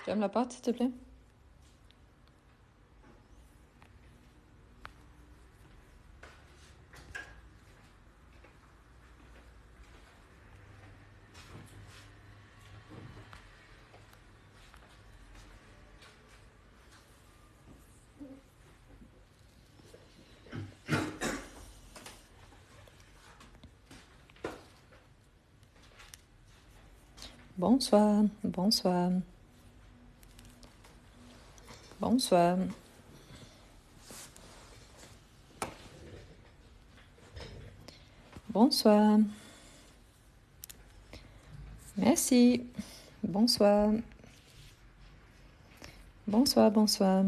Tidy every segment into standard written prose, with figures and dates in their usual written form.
Ferme la porte, s'il te plaît. Bonsoir, bonsoir, bonsoir. Bonsoir. Merci. Bonsoir. Bonsoir, bonsoir.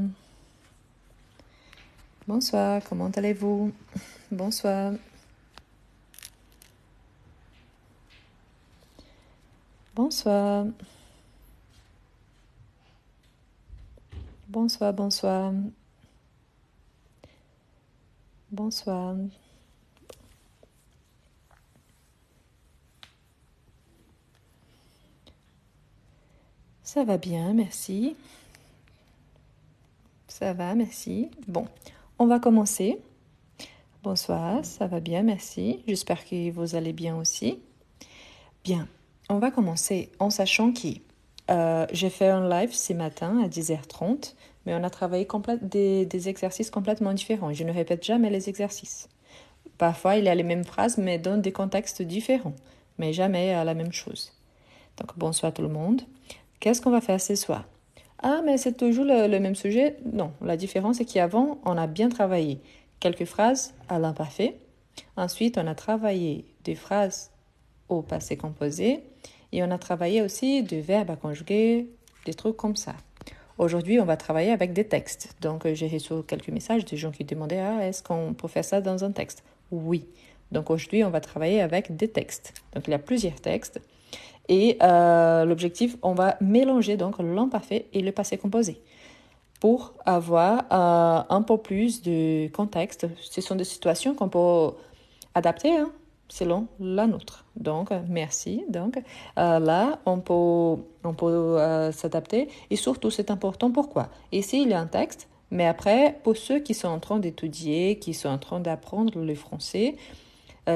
Bonsoir, comment allez-vous? Bonsoir. Bonsoir. Bonsoir, bonsoir. Bonsoir. Ça va bien, merci. Ça va, merci. Bon, on va commencer. Bonsoir, ça va bien, merci. J'espère que vous allez bien aussi. Bien, on va commencer en sachant que j'ai fait un live ce matin à 10h30, mais on a travaillé des exercices complètement différents. Je ne répète jamais les exercices. Parfois, il y a les mêmes phrases, mais dans des contextes différents, mais jamais la même chose. Donc, bonsoir tout le monde. Qu'est-ce qu'on va faire ce soir? Ah, mais c'est toujours le même sujet? Non, la différence est qu'avant, on a bien travaillé quelques phrases à l'imparfait. Ensuite, on a travaillé des phrases au passé composé et on a travaillé aussi des verbes à conjuguer, des trucs comme ça. Aujourd'hui, on va travailler avec des textes. Donc, j'ai reçu quelques messages de gens qui demandaient « Ah, est-ce qu'on peut faire ça dans un texte ?» Oui. Donc, aujourd'hui, on va travailler avec des textes. Donc, il y a plusieurs textes. Et l'objectif, on va mélanger donc l'imparfait et le passé composé pour avoir un peu plus de contexte. Ce sont des situations qu'on peut adapter selon la nôtre. Donc, merci. Donc, là, on peut s'adapter. Et surtout, c'est important. Pourquoi? Ici, il y a un texte. Mais après, pour ceux qui sont en train d'étudier, qui sont en train d'apprendre le français,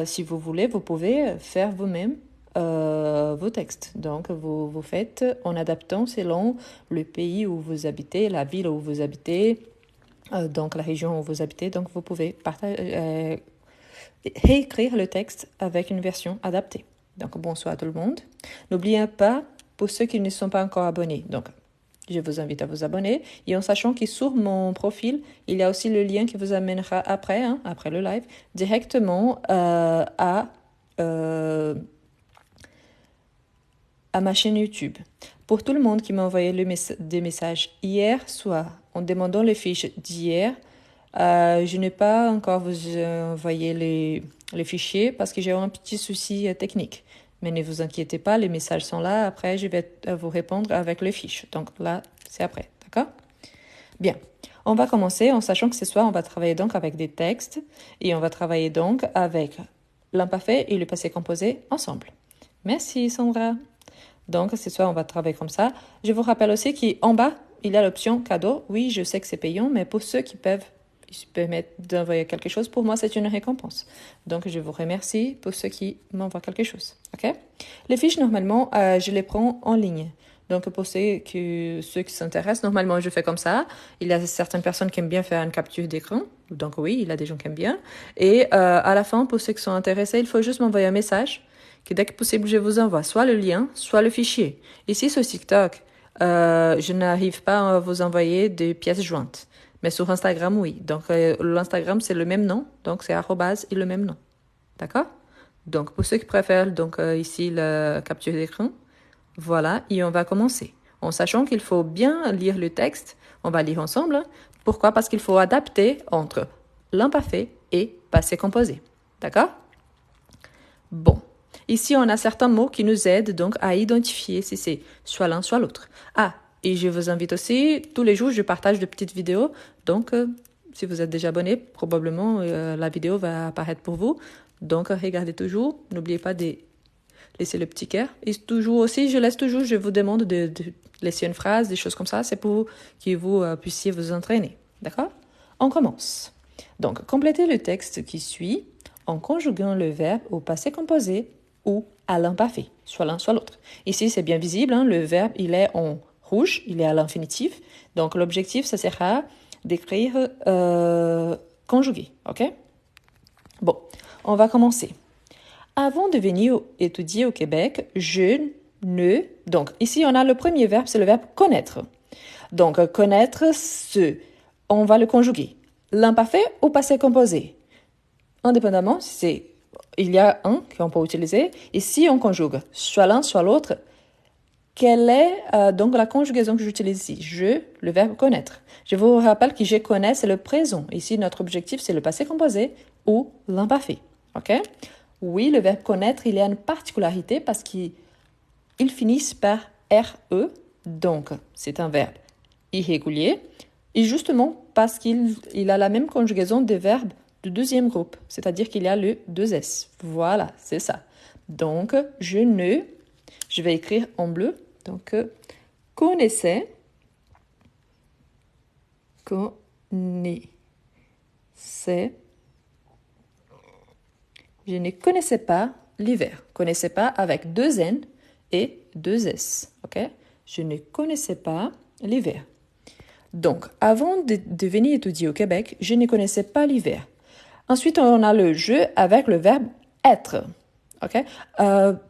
si vous voulez, vous pouvez faire vous-même vos textes. Donc, vous faites en adaptant selon le pays où vous habitez, la ville où vous habitez, donc la région où vous habitez. Donc, vous pouvez réécrire le texte avec une version adaptée. Donc, bonsoir à tout le monde. N'oubliez pas, pour ceux qui ne sont pas encore abonnés, donc je vous invite à vous abonner. Et en sachant que sur mon profil, il y a aussi le lien qui vous amènera après, après le live, directement à ma chaîne YouTube. Pour tout le monde qui m'a envoyé des messages hier soir en demandant les fiches d'hier, je n'ai pas encore vous envoyé les fichiers parce que j'ai un petit souci technique. Mais ne vous inquiétez pas, les messages sont là. Après, je vais vous répondre avec les fiches. Donc là, c'est après. D'accord? Bien. On va commencer en sachant que ce soir, on va travailler donc avec des textes et on va travailler donc avec l'imparfait et le passé composé ensemble. Merci Sandra. Donc, ce soir, on va travailler comme ça. Je vous rappelle aussi qu'en bas, il y a l'option cadeau. Oui, je sais que c'est payant, mais pour ceux qui peuvent se permettre d'envoyer quelque chose, pour moi, c'est une récompense. Donc, je vous remercie pour ceux qui m'envoient quelque chose. OK? Les fiches, normalement, je les prends en ligne. Donc, pour ceux qui s'intéressent, normalement, je fais comme ça. Il y a certaines personnes qui aiment bien faire une capture d'écran. Donc, oui, il y a des gens qui aiment bien. Et à la fin, pour ceux qui sont intéressés, il faut juste m'envoyer un message que dès que possible, je vous envoie soit le lien, soit le fichier. Ici, sur TikTok, je n'arrive pas à vous envoyer des pièces jointes. Mais sur Instagram, oui. Donc, l'Instagram, c'est le même nom. Donc, c'est arrobase et le même nom. D'accord? Donc, pour ceux qui préfèrent, donc ici, la capture d'écran, voilà, et on va commencer. En sachant qu'il faut bien lire le texte, on va lire ensemble. Pourquoi? Parce qu'il faut adapter entre l'imparfait et passé composé. D'accord? Bon. Ici, on a certains mots qui nous aident donc à identifier si c'est soit l'un, soit l'autre. Ah, et je vous invite aussi, tous les jours, je partage de petites vidéos. Donc, si vous êtes déjà abonné, probablement la vidéo va apparaître pour vous. Donc, regardez toujours. N'oubliez pas de laisser le petit cœur. Et toujours aussi, je vous demande de laisser une phrase, des choses comme ça. C'est pour que vous puissiez vous entraîner. D'accord? On commence. Donc, complétez le texte qui suit en conjuguant le verbe au passé composé ou à l'imparfait, soit l'un, soit l'autre. Ici, c'est bien visible, hein, le verbe, il est en rouge, il est à l'infinitif. Donc, l'objectif, ça sera d'écrire conjugué, ok? Bon, on va commencer. Avant de venir étudier au Québec, je ne... Donc, ici, on a le premier verbe, c'est le verbe connaître. Donc, connaître ce... On va le conjuguer. L'imparfait au passé composé. Indépendamment, il y a un qu'on peut utiliser. Et si on conjugue soit l'un, soit l'autre, quelle est donc la conjugaison que j'utilise ici? Le verbe connaître. Je vous rappelle que je connais, c'est le présent. Ici, notre objectif, c'est le passé composé ou l'imparfait. OK? Oui, le verbe connaître, il y a une particularité parce qu'il finit par RE. Donc, c'est un verbe irrégulier. Et justement, parce qu'il a la même conjugaison des verbes du deuxième groupe, c'est-à-dire qu'il y a le 2S. Voilà, c'est ça. Donc, je vais écrire en bleu. Donc, connaissais, je ne connaissais pas l'hiver. Connaissais pas avec 2 N et 2 S. Ok? Je ne connaissais pas l'hiver. Donc, avant de venir étudier au Québec, je ne connaissais pas l'hiver. Ensuite, on a le jeu avec le verbe être. Ok?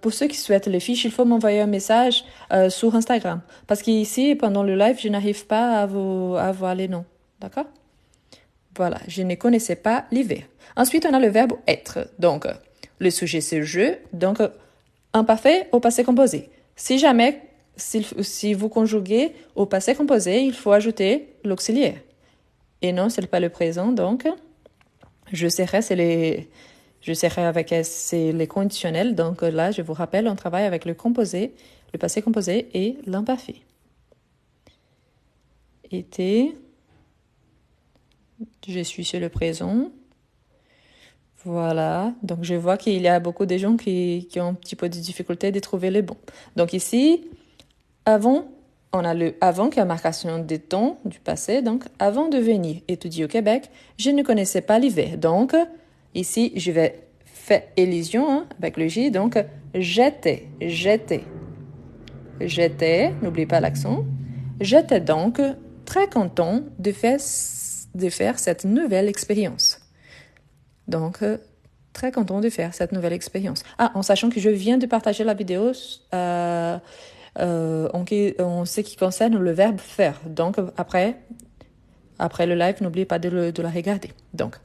Pour ceux qui souhaitent les fiches, il faut m'envoyer un message sur Instagram. Parce qu'ici, pendant le live, je n'arrive pas à voir les noms. D'accord? Voilà, je ne connaissais pas l'hiver. Ensuite, on a le verbe être. Donc, le sujet, c'est je. Donc, imparfait au passé composé. Si vous conjuguez au passé composé, il faut ajouter l'auxiliaire. Et non, ce n'est pas le présent, donc je serai avec c'est les conditionnels. Donc là, je vous rappelle, on travaille avec le composé, le passé composé et l'imparfait. Été, je suis sur le présent. Voilà, donc je vois qu'il y a beaucoup de gens qui ont un petit peu de difficulté de trouver les bons. Donc ici, avant, on a le avant qui est la marcation des temps du passé. Donc, avant de venir étudier au Québec, je ne connaissais pas l'hiver. Donc, ici, je vais faire élision hein, avec le J. Donc, j'étais, n'oublie pas l'accent. J'étais donc très content de faire cette nouvelle expérience. Donc, très content de faire cette nouvelle expérience. Ah, en sachant que je viens de partager la vidéo en ce qui concerne le verbe faire. Donc, après le live, n'oubliez pas de la regarder. Donc,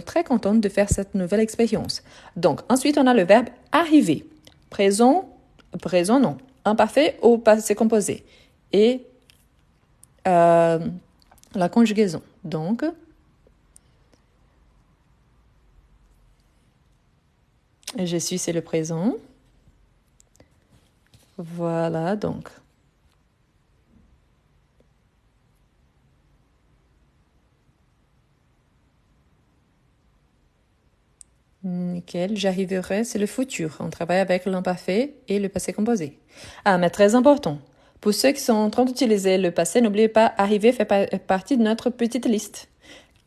très contente de faire cette nouvelle expérience. Donc, ensuite, on a le verbe arriver. Présent non. Imparfait au passé composé. Et la conjugaison. Donc, je suis, c'est le présent. Voilà, donc. Nickel, j'arriverai, c'est le futur. On travaille avec l'imparfait et le passé composé. Ah, mais très important. Pour ceux qui sont en train d'utiliser le passé, n'oubliez pas, arriver fait partie de notre petite liste.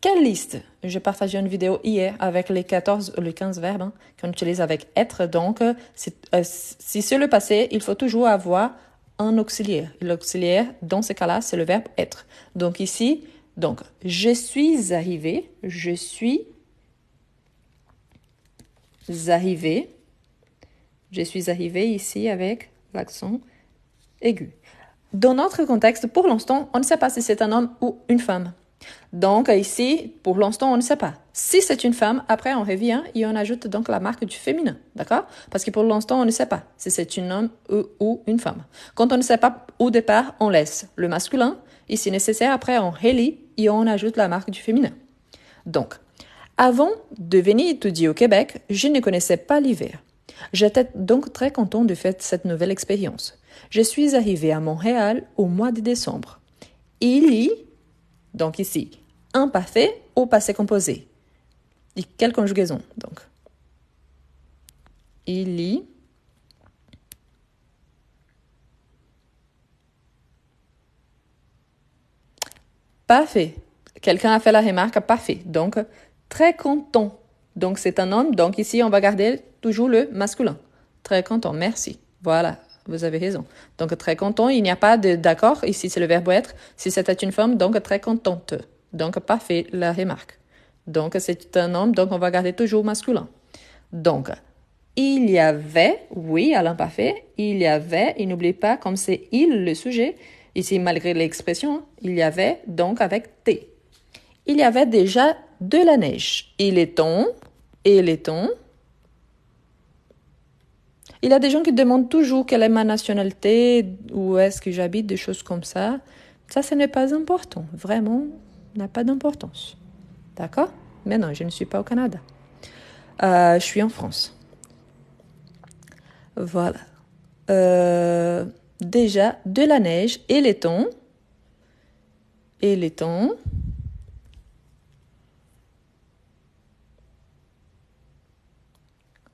Quelle liste? J'ai partagé une vidéo hier avec les 15 verbes hein, qu'on utilise avec être. Donc, si c'est le passé, il faut toujours avoir un auxiliaire. L'auxiliaire, dans ce cas-là, c'est le verbe être. Donc ici, je suis arrivé ici avec l'accent aigu. Dans notre contexte, pour l'instant, on ne sait pas si c'est un homme ou une femme. Donc ici, pour l'instant, on ne sait pas. Si c'est une femme, après on revient et on ajoute donc la marque du féminin, d'accord? Parce que pour l'instant, on ne sait pas si c'est un homme ou une femme. Quand on ne sait pas au départ, on laisse le masculin et si nécessaire, après on relie et on ajoute la marque du féminin. Donc, avant de venir étudier au Québec, je ne connaissais pas l'hiver. J'étais donc très content de faire cette nouvelle expérience. Je suis arrivée à Montréal au mois de décembre. Donc ici, imparfait au passé composé. Et quelle conjugaison, donc? Il y Parfait. Quelqu'un a fait la remarque parfait. Donc, très content. Donc, c'est un homme. Donc, ici, on va garder toujours le masculin. Très content. Merci. Voilà. Vous avez raison. Donc, très content, il n'y a pas d'accord. Ici, c'est le verbe être. Si c'était une femme, donc très contente. Donc, parfait, la remarque. Donc, c'est un homme, donc on va garder toujours masculin. Donc, il y avait, oui, à l'imparfait, il y avait, et n'oubliez pas, comme c'est il le sujet, ici, malgré l'expression, il y avait, donc avec T. Il y avait déjà de la neige. Il est temps, Il y a des gens qui demandent toujours quelle est ma nationalité, où est-ce que j'habite, des choses comme ça. Ça, ce n'est pas important. Vraiment, n'a pas d'importance. D'accord? Mais non, je ne suis pas au Canada. Je suis en France. Voilà. Déjà, de la neige et les temps.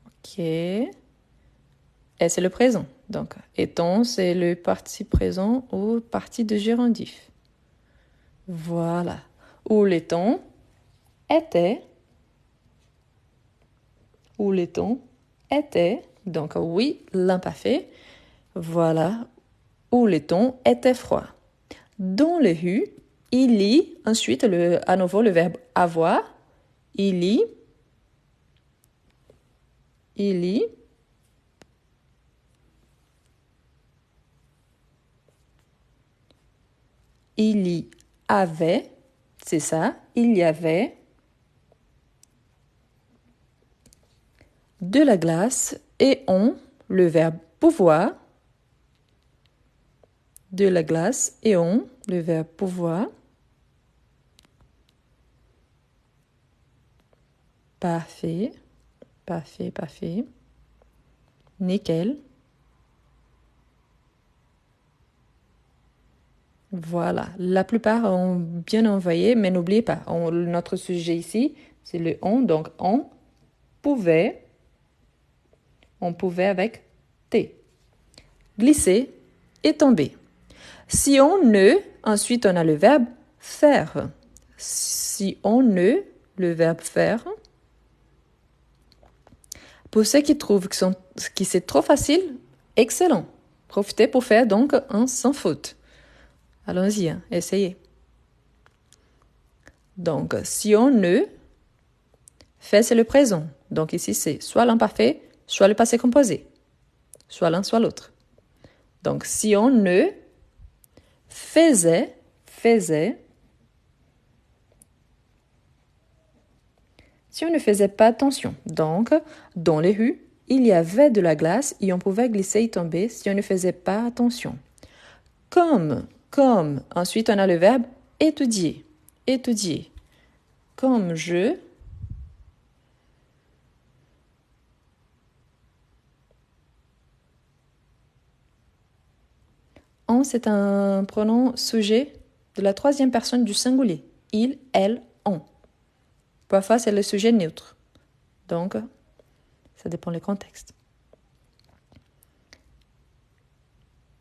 Ok. Et c'est le présent. Donc, étant, c'est le participe présent ou partie de gérondif. Voilà. Où les temps étaient. Où les temps étaient. Donc, oui, l'imparfait. Voilà. Où les temps étaient froids. Dans les rues, il lit. Ensuite, à nouveau, le verbe avoir. Il lit. Il lit. Il y avait, c'est ça, il y avait de la glace et on, le verbe pouvoir, de la glace et on, le verbe pouvoir. Parfait, parfait, parfait. Nickel. Voilà, la plupart ont bien envoyé, mais n'oubliez pas, notre sujet ici, c'est le on, donc on pouvait avec T. Glisser et tomber. Si on ne, ensuite on a le verbe faire. Si on ne, le verbe faire. Pour ceux qui trouvent que c'est trop facile, excellent. Profitez pour faire donc un sans faute. Allons-y, hein, essayez. Donc, si on ne, fait c'est le présent. Donc ici, c'est soit l'imparfait, soit le passé composé. Soit l'un, soit l'autre. Donc, si on ne faisait, si on ne faisait pas attention. Donc, dans les rues, il y avait de la glace et on pouvait glisser et tomber si on ne faisait pas attention. Comme, ensuite on a le verbe étudier. Comme je. On, c'est un pronom sujet de la troisième personne du singulier. Il, elle, on. Parfois, c'est le sujet neutre. Donc, ça dépend du contexte.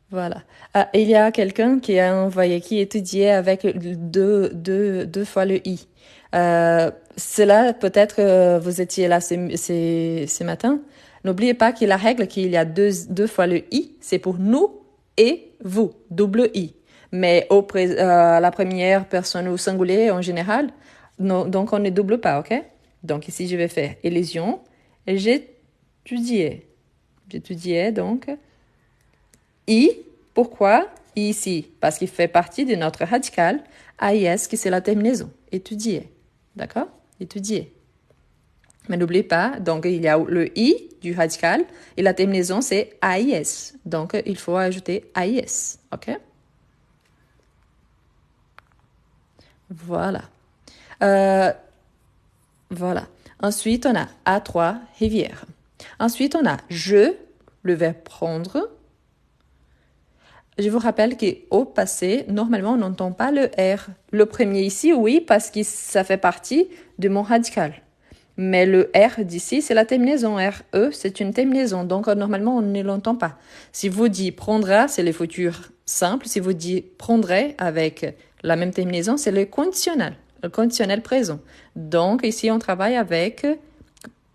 Voilà. Ah, il y a quelqu'un qui a envoyé, qui étudiait avec deux fois le i. Cela, peut-être, vous étiez là ce matin. N'oubliez pas que la règle qu'il y a deux fois le i, c'est pour nous et vous, double i. Mais la première personne au singulier en général, non, donc on ne double pas, ok? Donc ici, je vais faire élésion. J'étudiais, donc. I, pourquoi I ici? Parce qu'il fait partie de notre radical AIS, qui c'est la terminaison. Étudier. D'accord? Étudier. Mais n'oubliez pas, donc il y a le I du radical et la terminaison c'est AIS. Donc il faut ajouter AIS. OK? Voilà. Voilà. Ensuite, on a A3, rivière. Ensuite, on a je, le verbe prendre. Je vous rappelle qu'au passé, normalement, on n'entend pas le R. Le premier ici, oui, parce que ça fait partie de mon radical. Mais le R d'ici, c'est la terminaison. RE, c'est une terminaison. Donc, normalement, on ne l'entend pas. Si vous dites prendra, c'est le futur simple, si vous dites prendrait avec la même terminaison, c'est le conditionnel présent. Donc, ici, on travaille avec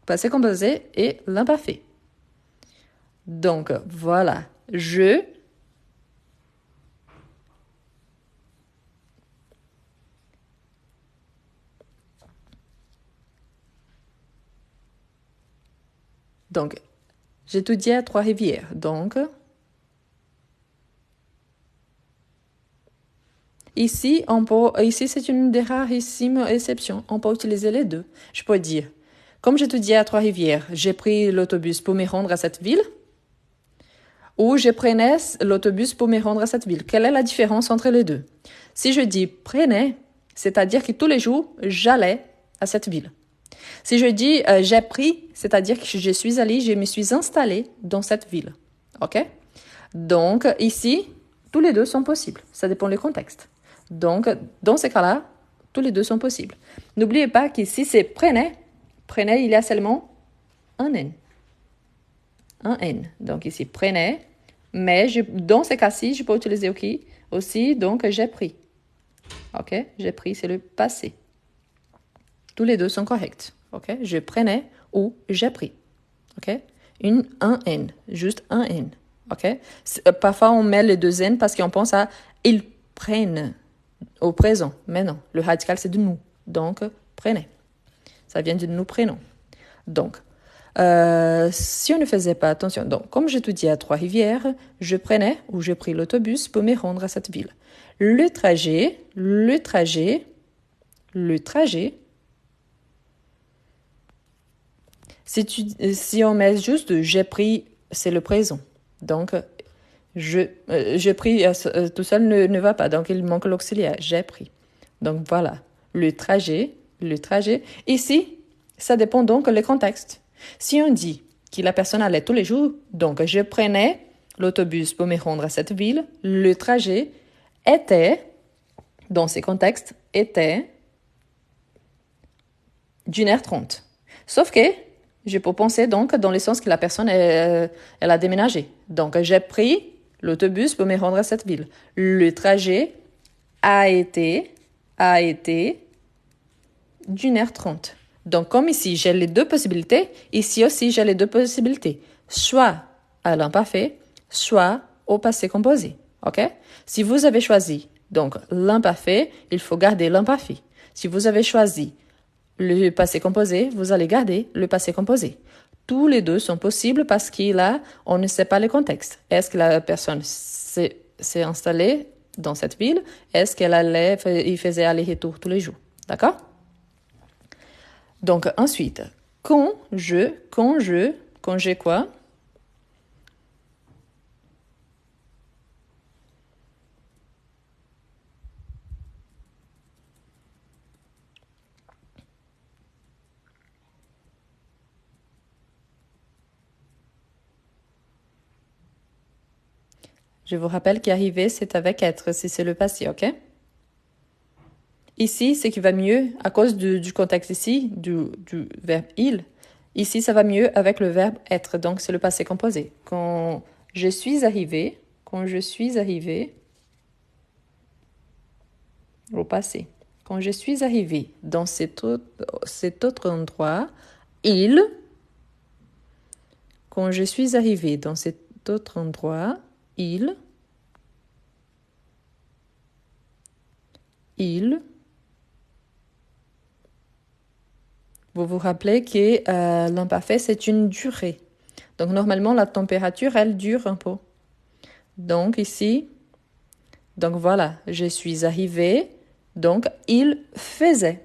passé composé et l'imparfait. Donc, voilà. Je Donc, j'étudiais à Trois-Rivières. Donc, ici, c'est une des rarissimes exceptions. On peut utiliser les deux. Je peux dire, comme j'étudiais à Trois-Rivières, j'ai pris l'autobus pour me rendre à cette ville, ou je prenais l'autobus pour me rendre à cette ville. Quelle est la différence entre les deux? Si je dis prenais, c'est-à-dire que tous les jours, j'allais à cette ville. Si je dis j'ai pris, c'est-à-dire que je suis allée, je me suis installée dans cette ville. OK? Donc, ici, tous les deux sont possibles. Ça dépend du contexte. Donc, dans ces cas-là, tous les deux sont possibles. N'oubliez pas qu'ici, c'est prenez. Prenez, il y a seulement un N. Un N. Donc, ici, prenez. Mais dans ces cas-ci, je peux utiliser aussi. Donc, j'ai pris. OK? J'ai pris, c'est le passé. Tous les deux sont corrects. OK? Je prenais ou j'ai pris. OK? Un N. Juste un N. OK? Parfois, on met les deux N parce qu'on pense à ils prennent au présent. Mais non, le radical, c'est de nous. Donc, prenez. Ça vient de nous prenons. Donc, si on ne faisait pas attention, donc, comme j'étudiais à Trois-Rivières, je prenais ou j'ai pris l'autobus pour me rendre à cette ville. Le trajet, si on met juste j'ai pris, c'est le présent. Donc, j'ai pris, tout seul ne va pas. Donc, il manque l'auxiliaire. J'ai pris. Donc, voilà. Le trajet. Ici, ça dépend donc du contexte. Si on dit que la personne allait tous les jours, donc je prenais l'autobus pour me rendre à cette ville, le trajet était, dans ces contextes, était d'1h30. Sauf que je peux penser donc dans le sens que la personne, elle a déménagé. Donc, j'ai pris l'autobus pour me rendre à cette ville. Le trajet a été d'1h30. Donc, comme ici, j'ai les deux possibilités, ici aussi, j'ai les deux possibilités. Soit à l'imparfait, soit au passé composé. OK? Si vous avez choisi donc l'imparfait, il faut garder l'imparfait. Si vous avez choisi le passé composé, vous allez garder le passé composé. Tous les deux sont possibles parce qu'il on ne sait pas le contexte. Est-ce que la personne s'est installée dans cette ville? Est-ce il faisait aller-retour tous les jours? D'accord? Donc, ensuite, quand j'ai quoi? Je vous rappelle qu'arriver, c'est avec être, si c'est le passé, OK? Ici, ce qui va mieux, à cause du contexte ici, du verbe il, ici, ça va mieux avec le verbe être, donc c'est le passé composé. Quand je suis arrivé, au passé. Quand je suis arrivé dans cet autre endroit, quand je suis arrivé dans cet autre endroit, il, vous vous rappelez que l'imparfait, c'est une durée. Donc, normalement, la température, elle dure un peu. Donc, ici, donc voilà, je suis arrivé. Donc, il faisait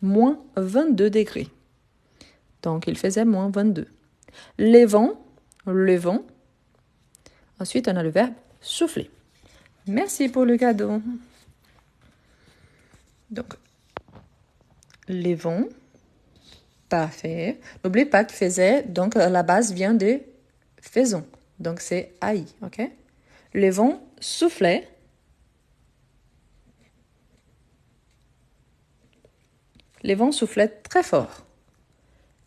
moins 22 degrés. Donc, il faisait moins 22. Le vent. Ensuite, on a le verbe souffler. Merci pour le cadeau. Donc, les vents. Parfait. N'oubliez pas que faisait, donc la base vient de faisons. Donc, c'est aïe, OK? Le vent soufflait. Les vents soufflaient très fort.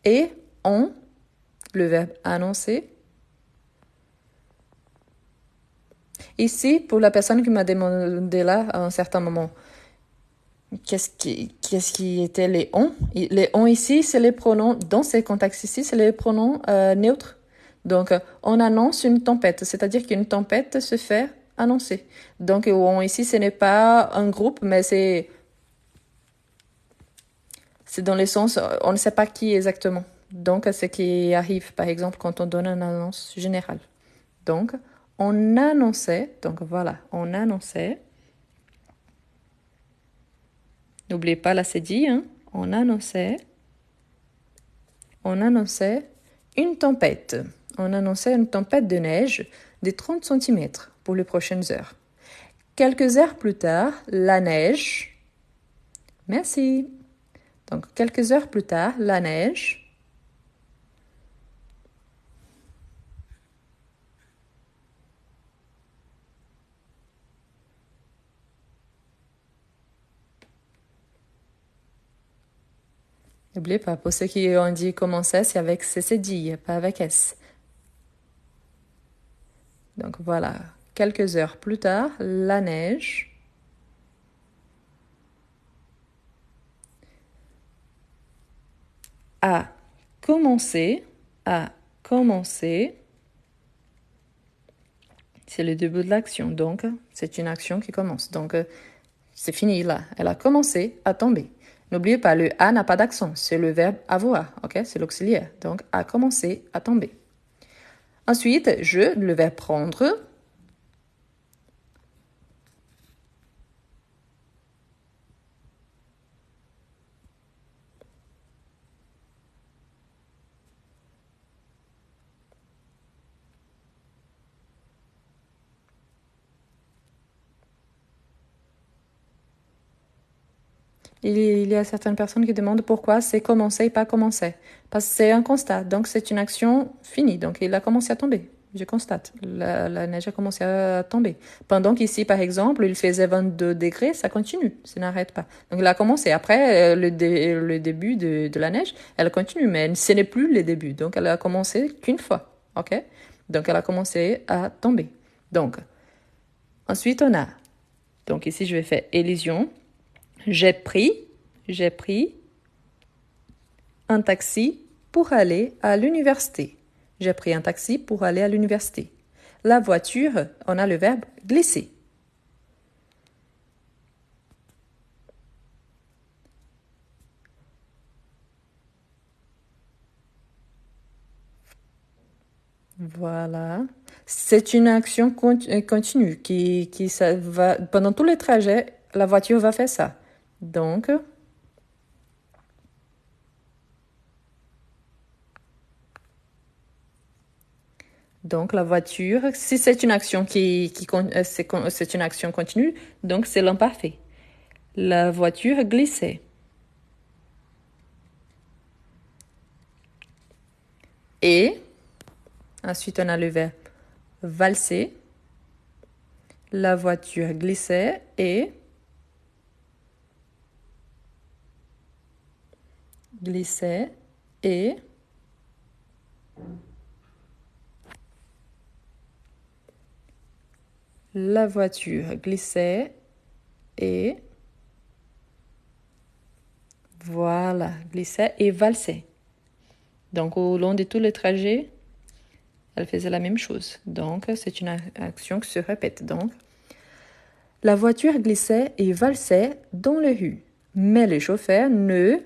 Et on le verbe annoncer. Ici, pour la personne qui m'a demandé là à un certain moment, qu'est-ce qui était les on? Les on ici, c'est les pronoms, dans ces contextes ici, c'est les pronoms neutres. Donc, on annonce une tempête, c'est-à-dire qu'une tempête se fait annoncer. Donc, on ici, ce n'est pas un groupe, mais c'est dans le sens, on ne sait pas qui exactement. Donc, ce qui arrive, par exemple, quand on donne une annonce générale. Donc, on annonçait, donc voilà, on annonçait. N'oubliez pas, là, c'est dit, hein, on annonçait une tempête. On annonçait une tempête de neige de 30 centimètres pour les prochaines heures. Quelques heures plus tard, la neige. Merci. Donc, quelques heures plus tard, la neige. N'oubliez pas, pour ceux qui ont dit commencer, c'est avec CCD, pas avec S. Donc voilà, quelques heures plus tard, la neige. A commencé, c'est le début de l'action, donc c'est une action qui commence. Donc c'est fini là, elle a commencé à tomber. N'oubliez pas, le a n'a pas d'accent, c'est le verbe avoir, ok? C'est l'auxiliaire, donc a commencé à tomber. Ensuite, le verbe prendre. Il y a certaines personnes qui demandent pourquoi c'est commencer et pas commencer. Parce que c'est un constat, donc c'est une action finie. Donc il a commencé à tomber, je constate. La neige a commencé à tomber. Pendant qu'ici, par exemple, il faisait 22 degrés, ça continue, ça n'arrête pas. Donc il a commencé. Après, le début de la neige, elle continue, mais ce n'est plus le début. Donc elle a commencé qu'une fois, ok? Donc elle a commencé à tomber. Donc, ensuite on a, donc ici je vais faire élision. J'ai pris un taxi pour aller à l'université. J'ai pris un taxi pour aller à l'université. La voiture, on a le verbe glisser. Voilà. C'est une action continue qui ça va, pendant tous les trajets, la voiture va faire ça. Donc la voiture, si c'est une action c'est une action continue, donc c'est l'imparfait. La voiture glissait. Et ensuite on a le verbe valser. La voiture glissait et la voiture glissait et voilà, glissait et valsait. Donc au long de tous les trajets, elle faisait la même chose. Donc c'est une action qui se répète. Donc la voiture glissait et valsait dans les rues, mais le chauffeur ne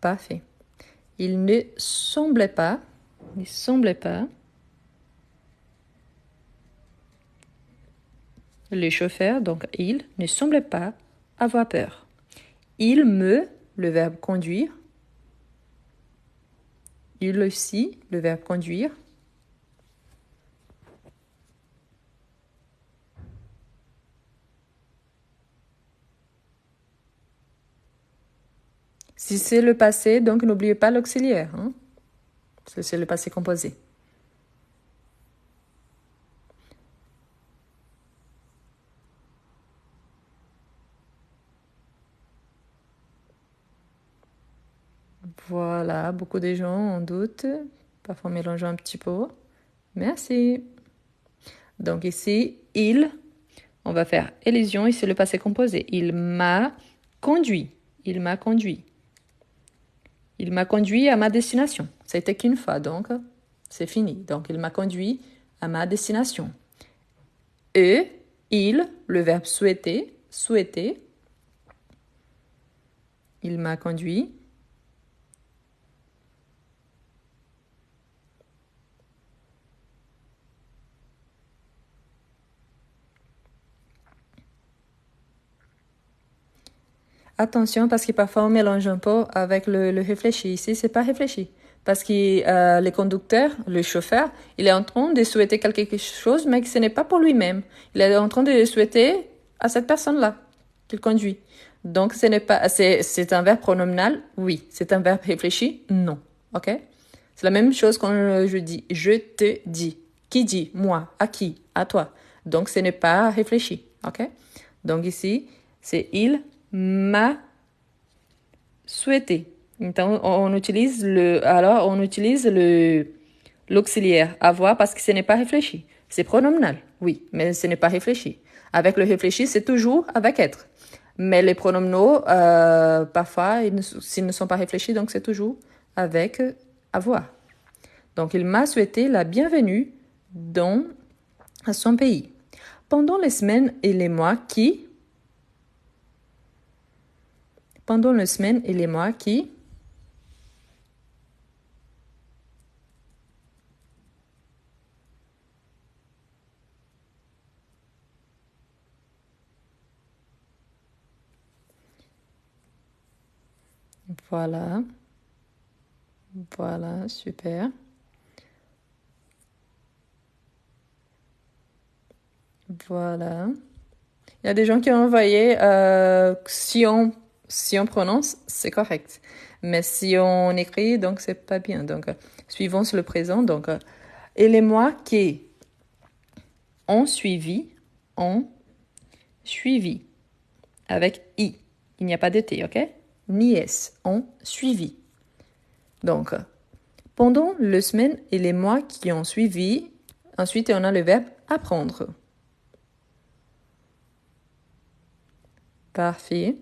pas fait. Il ne semblait pas, le chauffeur, donc il, ne semblait pas avoir peur. Le verbe conduire. Il aussi, le verbe conduire. Si c'est le passé, donc n'oubliez pas l'auxiliaire. Hein? C'est le passé composé. Voilà, beaucoup de gens en doutent. Parfois mélangeant un petit peu. Merci. Donc ici, il, on va faire élision, ici le passé composé. Il m'a conduit. Il m'a conduit. Il m'a conduit à ma destination. C'était qu'une fois, donc c'est fini. Donc il m'a conduit à ma destination. Et, il, le verbe souhaiter, souhaiter. Il m'a conduit. Attention, parce que parfois on mélange un peu avec le réfléchi. Ici, c'est pas réfléchi. Parce que le conducteur, le chauffeur, il est en train de souhaiter quelque chose, mais que ce n'est pas pour lui-même. Il est en train de le souhaiter à cette personne-là qu'il conduit. Donc, ce n'est pas, c'est un verbe pronominal, oui. C'est un verbe réfléchi, non. OK? C'est la même chose quand je dis je te dis. Qui dit? Moi. À qui? À toi. Donc, ce n'est pas réfléchi. OK? Donc, ici, c'est il m'a souhaité. Então, on utilise l'auxiliaire avoir parce que ce n'est pas réfléchi. C'est pronominal, oui, mais ce n'est pas réfléchi. Avec le réfléchi, c'est toujours avec être. Mais les pronominaux, parfois, s'ils ne sont pas réfléchis, donc c'est toujours avec avoir. Donc, il m'a souhaité la bienvenue dans son pays. Pendant les semaines et les mois pendant les semaines et les mois qui voilà, voilà, super. Voilà. Il y a des gens qui ont envoyé si on prononce, c'est correct. Mais si on écrit, donc c'est pas bien. Donc, suivons sur le présent. Donc, et les mois qui ont suivi, avec i. Il n'y a pas de t, ok? Ni s, ont suivi. Donc, pendant les semaines et les mois qui ont suivi, ensuite on a le verbe apprendre. Parfait.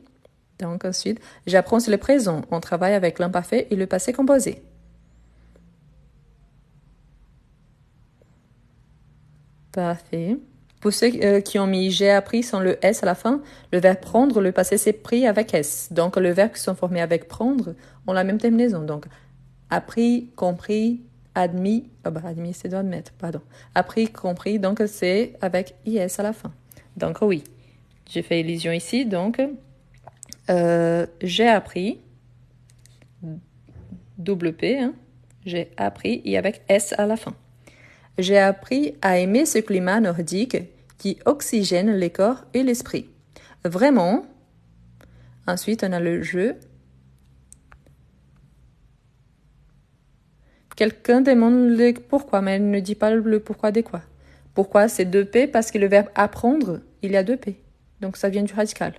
Donc ensuite, j'apprends sur le présent. On travaille avec l'imparfait et le passé composé. Parfait. Pour ceux qui ont mis j'ai appris sans le S à la fin, le verbe prendre, le passé c'est pris avec S. Donc le verbe qui sont formés avec prendre ont la même terminaison. Donc appris, compris, admis. Admis c'est d'admettre, pardon. Appris, compris, donc c'est avec IS à la fin. Donc oui, j'ai fait illusion ici. Donc j'ai appris, double P, hein, j'ai appris et avec S à la fin. J'ai appris à aimer ce climat nordique qui oxygène les corps et l'esprit. Vraiment. Ensuite, on a le jeu. Quelqu'un demande le pourquoi, mais elle ne dit pas le pourquoi des quoi. Pourquoi c'est 2P? Parce que le verbe apprendre, il y a 2P. Donc, ça vient du radical.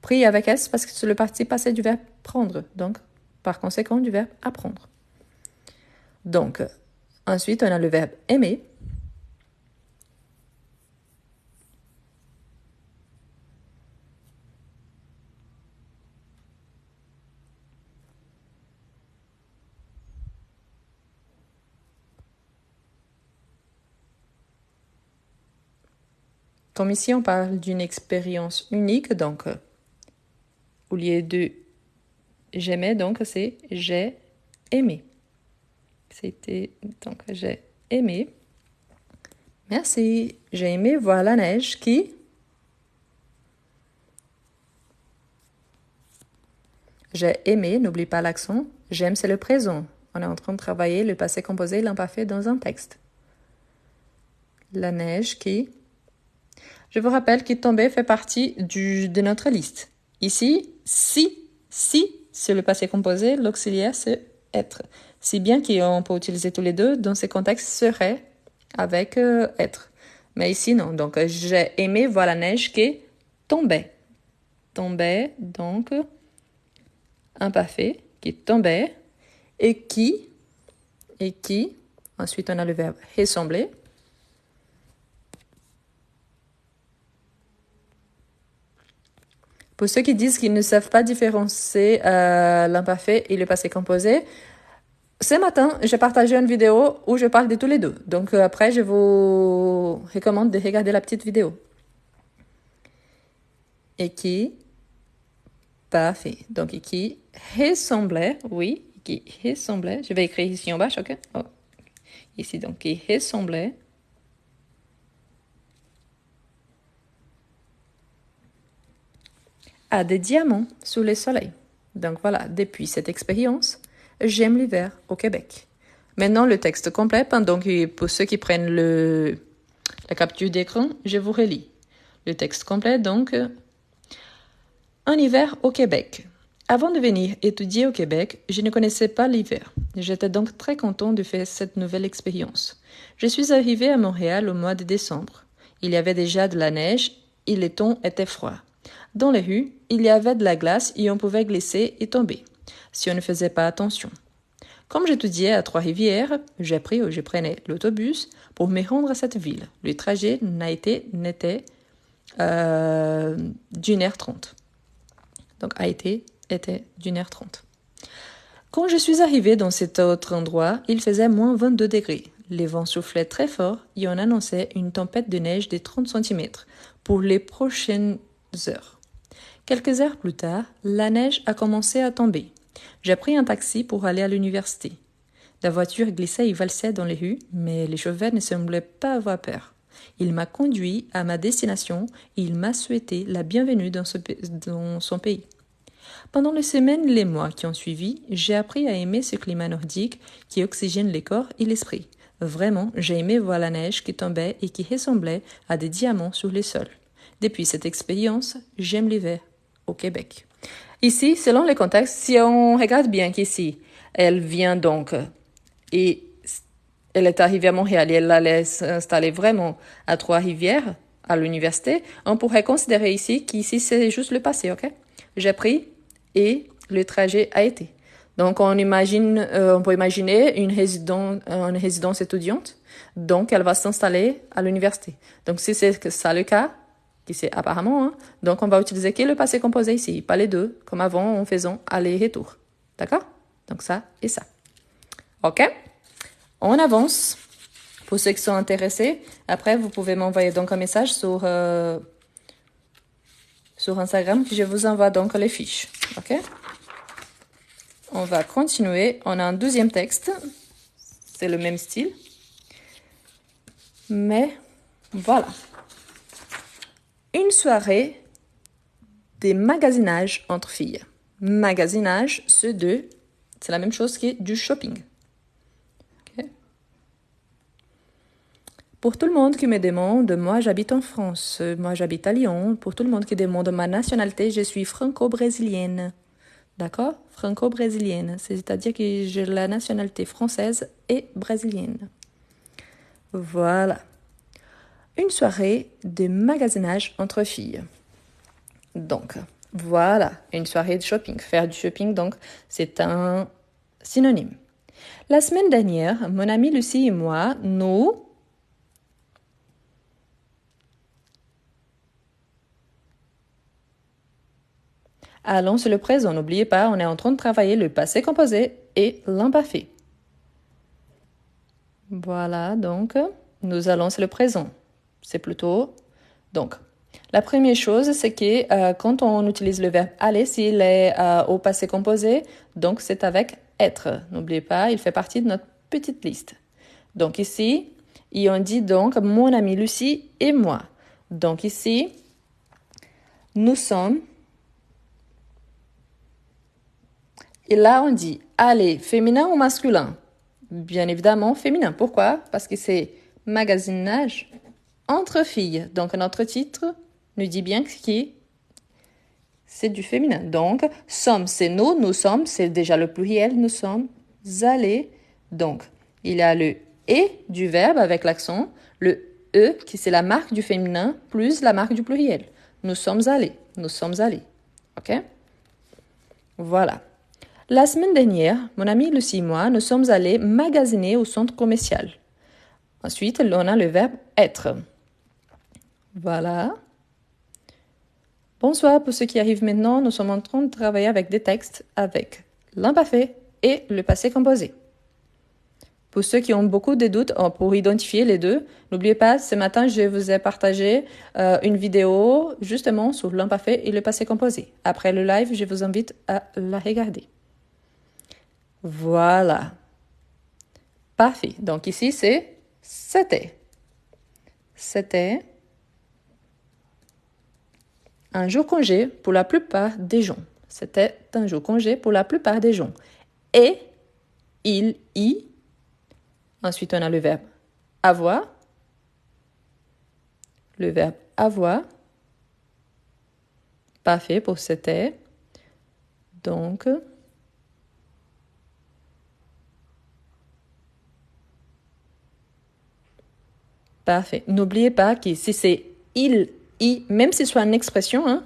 Pris avec S parce que c'est le participe passé du verbe prendre. Donc, par conséquent, du verbe apprendre. Donc, ensuite, on a le verbe aimer. Comme ici, on parle d'une expérience unique, donc au lieu de j'aimais, donc c'est j'ai aimé. C'était donc j'ai aimé. Merci. J'ai aimé voir la neige qui. J'ai aimé, n'oublie pas l'accent. J'aime, c'est le présent. On est en train de travailler le passé composé et l'imparfait dans un texte. La neige qui. Je vous rappelle que tomber fait partie de notre liste. Ici, si c'est le passé composé, l'auxiliaire, c'est être. Si bien qu'on peut utiliser tous les deux, dans ces contextes, serait avec être. Mais ici, non. Donc, j'ai aimé voir la neige qui tombait. Tombait, donc, imparfait, qui tombait, et qui, ensuite on a le verbe ressembler. Pour ceux qui disent qu'ils ne savent pas différencier l'imparfait et le passé composé, ce matin, j'ai partagé une vidéo où je parle de tous les deux. Donc après, je vous recommande de regarder la petite vidéo. Et qui, parfait. Donc, qui ressemblait, oui, qui ressemblait. Je vais écrire ici en bas, ok? Oh. Ici, donc, qui ressemblait à des diamants sous le soleil. Donc voilà, depuis cette expérience, j'aime l'hiver au Québec. Maintenant, le texte complet, donc pour ceux qui prennent la capture d'écran, je vous relis. Le texte complet, donc, un hiver au Québec. Avant de venir étudier au Québec, je ne connaissais pas l'hiver. J'étais donc très content de faire cette nouvelle expérience. Je suis arrivé à Montréal au mois de décembre. Il y avait déjà de la neige et le temps était froid. Dans les rues, il y avait de la glace et on pouvait glisser et tomber, si on ne faisait pas attention. Comme j'étudiais à Trois-Rivières, je prenais l'autobus pour me rendre à cette ville. Le trajet n'était d'1h30. Donc, était d'1h30. Quand je suis arrivée dans cet autre endroit, il faisait moins 22 degrés. Les vents soufflaient très fort et on annonçait une tempête de neige de 30 cm pour les prochaines heures. Quelques heures plus tard, la neige a commencé à tomber. J'ai pris un taxi pour aller à l'université. La voiture glissait et valsait dans les rues, mais les chauffeurs ne semblaient pas avoir peur. Il m'a conduit à ma destination et il m'a souhaité la bienvenue dans son pays. Pendant les semaines et les mois qui ont suivi, j'ai appris à aimer ce climat nordique qui oxygène le corps et l'esprit. Vraiment, j'ai aimé voir la neige qui tombait et qui ressemblait à des diamants sur les sols. Depuis cette expérience, j'aime l'hiver au Québec. Ici, selon le contexte, si on regarde bien qu'ici, elle vient donc et elle est arrivée à Montréal et elle allait s'installer vraiment à Trois-Rivières, à l'université, on pourrait considérer ici qu'ici c'est juste le passé, ok? J'ai pris et le trajet a été. Donc on peut imaginer une résidence étudiante, donc elle va s'installer à l'université. Donc si c'est ça le cas, qui c'est apparemment, hein, donc on va utiliser qui le passé composé ici, pas les deux, comme avant en faisant aller-retour. D'accord? Donc ça et ça. Ok? On avance. Pour ceux qui sont intéressés, après vous pouvez m'envoyer donc un message sur Instagram que je vous envoie donc les fiches. Ok? On va continuer. On a un deuxième texte. C'est le même style. Mais voilà. Une soirée des magasinages entre filles. Magasinage, c'est la même chose que du shopping. Okay. Pour tout le monde qui me demande, moi j'habite en France, moi j'habite à Lyon. Pour tout le monde qui demande ma nationalité, je suis franco-brésilienne. D'accord? Franco-brésilienne, c'est-à-dire que j'ai la nationalité française et brésilienne. Voilà. Une soirée de magasinage entre filles. Donc, voilà, une soirée de shopping. Faire du shopping, donc, c'est un synonyme. La semaine dernière, mon amie Lucie et moi, nous... Allons sur le présent. N'oubliez pas, on est en train de travailler le passé composé et l'imparfait. Voilà, donc, nous allons sur le présent. C'est plutôt... Donc, la première chose, c'est que quand on utilise le verbe aller, s'il est au passé composé, donc c'est avec être. N'oubliez pas, il fait partie de notre petite liste. Donc ici, on dit donc mon amie Lucie et moi. Donc ici, nous sommes. Et là, on dit aller, féminin ou masculin? Bien évidemment, féminin. Pourquoi? Parce que c'est magasinage entre filles. Donc notre titre nous dit bien que c'est du féminin. Donc, sommes, c'est nous sommes, c'est déjà le pluriel, nous sommes allés. Donc, il y a le et du verbe avec l'accent, le e qui c'est la marque du féminin plus la marque du pluriel. Nous sommes allés, nous sommes allés. OK? Voilà. La semaine dernière, mon ami Lucie et moi, nous sommes allés magasiner au centre commercial. Ensuite, on a le verbe être. Voilà. Bonsoir, pour ceux qui arrivent maintenant, nous sommes en train de travailler avec des textes avec l'imparfait et le passé composé. Pour ceux qui ont beaucoup de doutes pour identifier les deux, n'oubliez pas, ce matin, je vous ai partagé une vidéo justement sur l'imparfait et le passé composé. Après le live, je vous invite à la regarder. Voilà. Parfait. Donc ici, c'est c'était. C'était un jour congé pour la plupart des gens. C'était un jour congé pour la plupart des gens. Et, il, y. Ensuite, on a le verbe avoir. Le verbe avoir. Parfait pour c'était. Donc, parfait. N'oubliez pas que si c'est il, y, même si ce soit une expression, hein,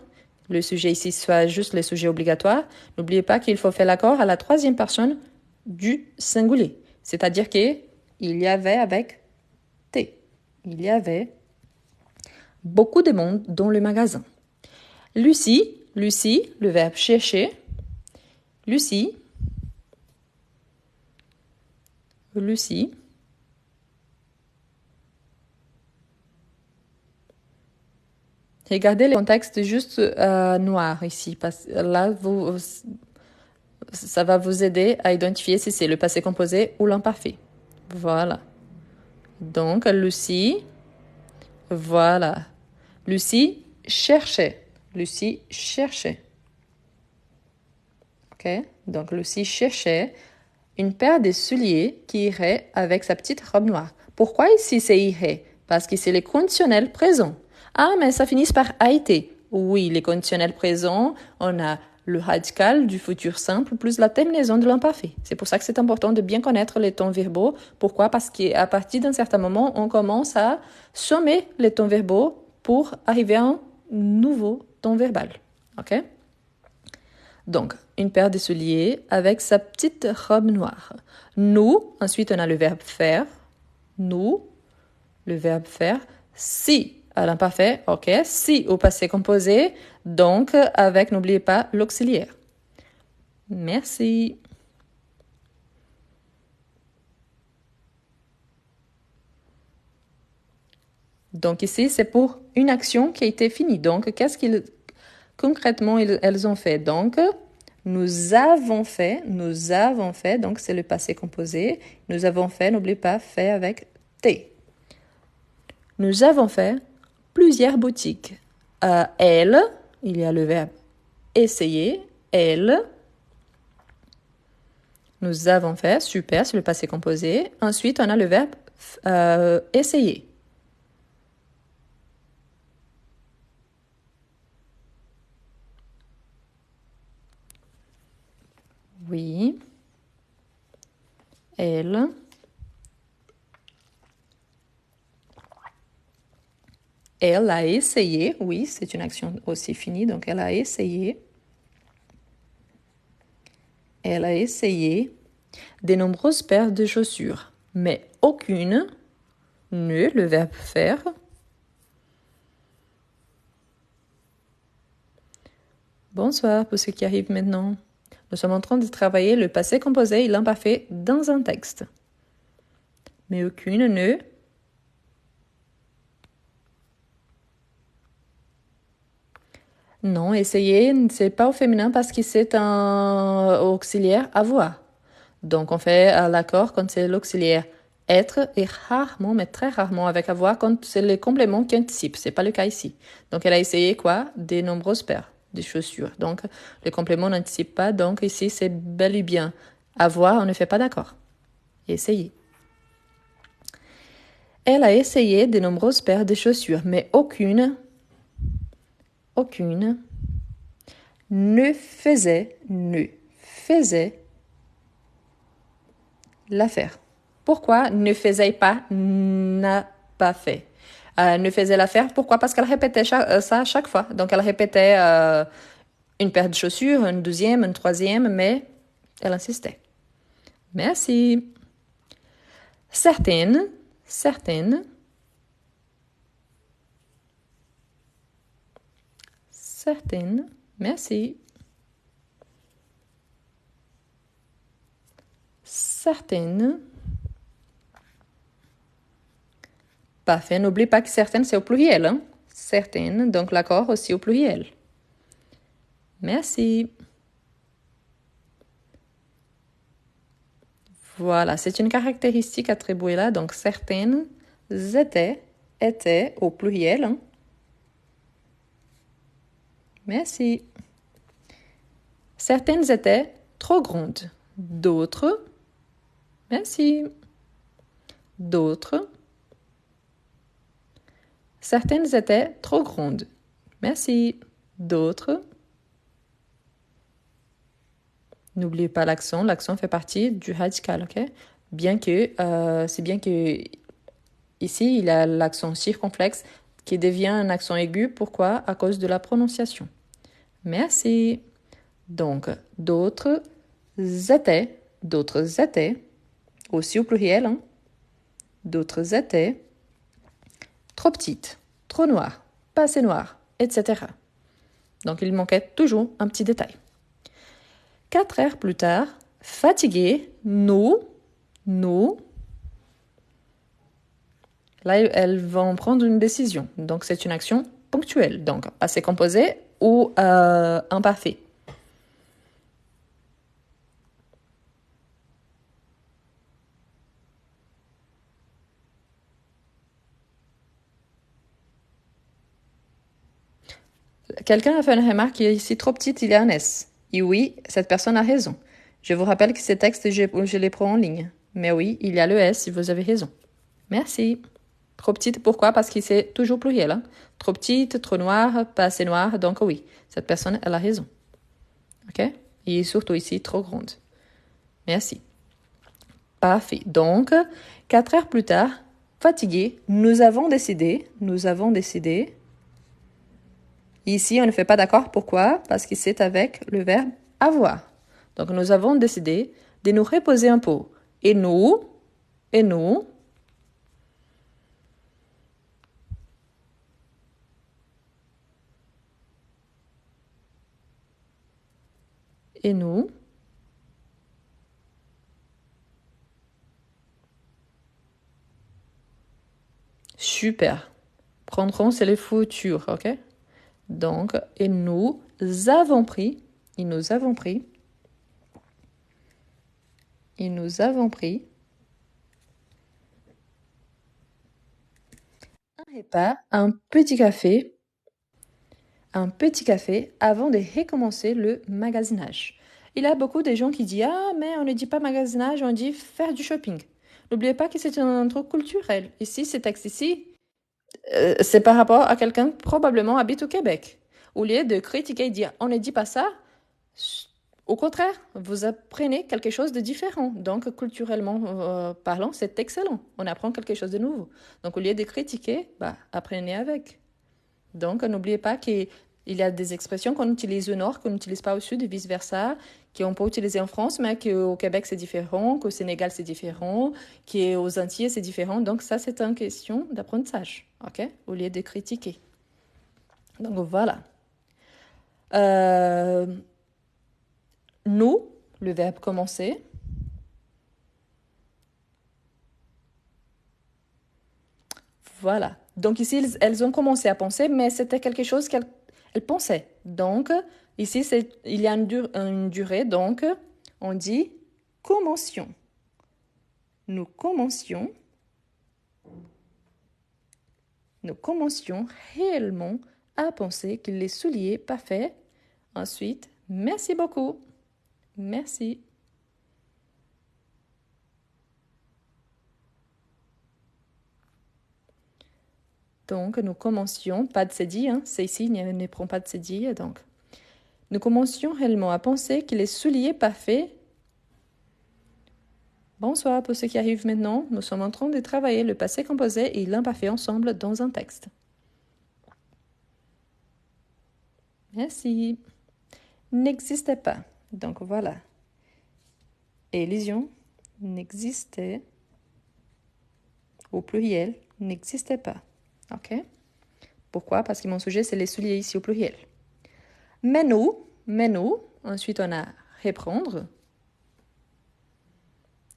le sujet ici soit juste le sujet obligatoire, n'oubliez pas qu'il faut faire l'accord à la troisième personne du singulier. C'est-à-dire qu'il y avait avec T. Il y avait beaucoup de monde dans le magasin. Lucie, le verbe chercher. Lucie. Regardez le contexte juste noir ici. Parce, là, ça va vous aider à identifier si c'est le passé composé ou l'imparfait. Voilà. Donc, Lucie, voilà. Lucie cherchait. OK? Donc, Lucie cherchait une paire de souliers qui irait avec sa petite robe noire. Pourquoi ici c'est irait? Parce que c'est les conditionnels présents. Ah, mais ça finit par a été. Oui, les conditionnels présents, on a le radical du futur simple plus la terminaison de l'imparfait. C'est pour ça que c'est important de bien connaître les temps verbaux. Pourquoi? Parce qu'à partir d'un certain moment, on commence à sommer les temps verbaux pour arriver à un nouveau temps verbal. OK? Donc, une paire de souliers avec sa petite robe noire. Nous, ensuite on a le verbe faire. Nous, le verbe faire. Si à l'imparfait, ok. Si au passé composé, donc avec, n'oubliez pas, l'auxiliaire. Merci. Donc ici, c'est pour une action qui a été finie. Donc, qu'est-ce qu'ils concrètement elles ont fait? Donc, nous avons fait, donc c'est le passé composé. Nous avons fait, n'oubliez pas, fait avec T. Nous avons fait plusieurs boutiques. Elle, il y a le verbe essayer, elle. Nous avons fait, super, c'est le passé composé. Ensuite, on a le verbe essayer. Oui. Elle. Elle a essayé, oui, c'est une action aussi finie, donc elle a essayé. Elle a essayé de nombreuses paires de chaussures, mais aucune ne, le verbe faire. Bonsoir pour ceux qui arrivent maintenant. Nous sommes en train de travailler le passé composé et l'imparfait dans un texte. Mais aucune ne. Non, essayer, c'est pas au féminin parce que c'est un auxiliaire avoir. Donc, on fait l'accord quand c'est l'auxiliaire être et rarement, mais très rarement avec avoir quand c'est les compléments qui anticipent. C'est pas le cas ici. Donc, elle a essayé quoi? Des nombreuses paires de chaussures. Donc, les compléments n'anticipent pas. Donc, ici, c'est bel et bien avoir, on ne fait pas d'accord. Essayer. Elle a essayé de nombreuses paires de chaussures, mais aucune ne faisait l'affaire. Pourquoi ne faisait pas, n'a pas fait? Ne faisait l'affaire, pourquoi? Parce qu'elle répétait ça à chaque fois. Donc elle répétait une paire de chaussures, une deuxième, une troisième, mais elle insistait. Merci. Certaines, merci. Certaines. Parfait. N'oublie pas que certaines, c'est au pluriel. Hein? Certaines, donc l'accord aussi au pluriel. Merci. Voilà, c'est une caractéristique attribuée là. Donc, certaines étaient au pluriel. Hein? Merci. Certaines étaient trop grandes. D'autres, merci. D'autres, certaines étaient trop grandes. Merci. D'autres, n'oubliez pas l'accent. L'accent fait partie du radical, ok? C'est bien que ici, il a l'accent circonflexe qui devient un accent aigu. Pourquoi? À cause de la prononciation. Merci. Donc, d'autres étaient, aussi au pluriel, hein? D'autres étaient trop petites, trop noires, pas assez noires, etc. Donc, il manquait toujours un petit détail. 4 heures plus tard, fatigués, nous, là, elles vont prendre une décision. Donc, c'est une action ponctuelle. Donc, passé composé ou imparfait. Quelqu'un a fait une remarque qui est ici trop petite, il y a un S. Et oui, cette personne a raison. Je vous rappelle que ces textes, je les prends en ligne. Mais oui, il y a le S, vous avez raison. Merci. Trop petite, pourquoi? Parce que c'est toujours pluriel. Hein? Trop petite, trop noire, pas assez noire. Donc oui, cette personne, elle a raison. OK? Et surtout ici, trop grande. Merci. Parfait. Donc, 4 heures plus tard, fatigué, nous avons décidé. Ici, on ne fait pas d'accord. Pourquoi? Parce que c'est avec le verbe avoir. Donc, nous avons décidé de nous reposer un peu. Et nous, et nous, super. Prendrons, c'est le futur, ok? Donc, et nous avons pris, un repas, un petit café avant de recommencer le magasinage. Il y a beaucoup de gens qui disent ah mais on ne dit pas magasinage, on dit faire du shopping. N'oubliez pas que c'est un truc culturel. Ici, ce texte ici, c'est par rapport à quelqu'un qui probablement habite au Québec. Au lieu de critiquer et dire on ne dit pas ça, au contraire, vous apprenez quelque chose de différent. Donc, culturellement parlant, c'est excellent. On apprend quelque chose de nouveau. Donc, au lieu de critiquer, apprenez avec. Donc, n'oubliez pas qu'il y a des expressions qu'on utilise au nord, qu'on n'utilise pas au sud et vice-versa, qu'on peut utiliser en France, mais qu'au Québec, c'est différent, qu'au Sénégal, c'est différent, qu'aux Antilles, c'est différent. Donc, ça, c'est une question d'apprentissage, ok? Au lieu de critiquer. Donc, voilà. Nous, le verbe commencer. Voilà. Donc ici, elles ont commencé à penser, mais c'était quelque chose qu'elles pensaient. Donc, ici, il y a une durée, donc on dit commencions. Nous commencions réellement à penser que les souliers parfaits. Ensuite, merci beaucoup. Merci. Donc, nous commencions, pas de cédille, hein, c'est ici, ne prend pas de cédille, donc. Nous commencions réellement à penser que les souliers parfaits... Bonsoir pour ceux qui arrivent maintenant. Nous sommes en train de travailler le passé composé et l'imparfait ensemble dans un texte. Merci. N'existait pas. Donc voilà. Élision n'existait au pluriel n'existait pas. OK? Pourquoi? Parce que mon sujet, c'est les souliers ici au pluriel. Mais nous, ensuite on a reprendre.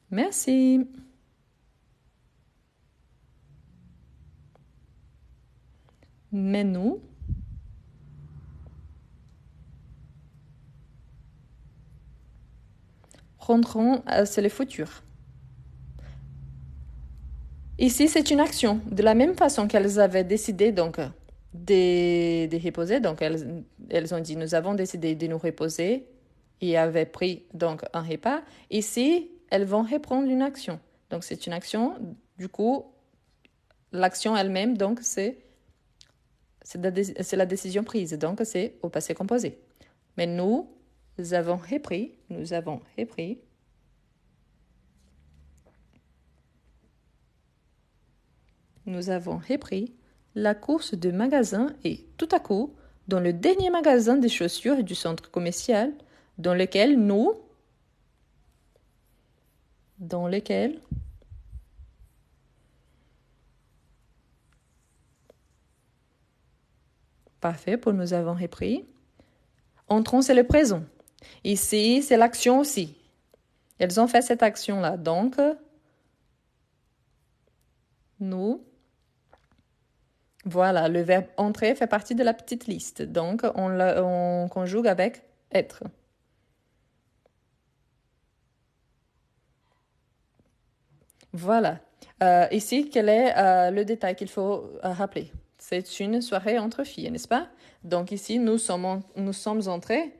Merci. Mais nous, rentrons, c'est le futur. Ici, c'est une action. De la même façon qu'elles avaient décidé donc de reposer, donc elles ont dit nous avons décidé de nous reposer et avaient pris donc un repas. Ici, elles vont reprendre une action. Donc c'est une action. Du coup, l'action elle-même donc c'est la décision prise. Donc c'est au passé composé. Mais nous avons repris. Nous avons repris la course de magasin et tout à coup, dans le dernier magasin des chaussures du centre commercial, dans lequel parfait pour nous avons repris. Entrons, c'est le présent. Ici, c'est l'action aussi. Elles ont fait cette action-là. Donc, nous... Voilà, le verbe entrer fait partie de la petite liste. Donc, on conjugue avec être. Voilà. Ici, quel est le détail qu'il faut rappeler? C'est une soirée entre filles, n'est-ce pas? Donc ici, nous sommes entrés.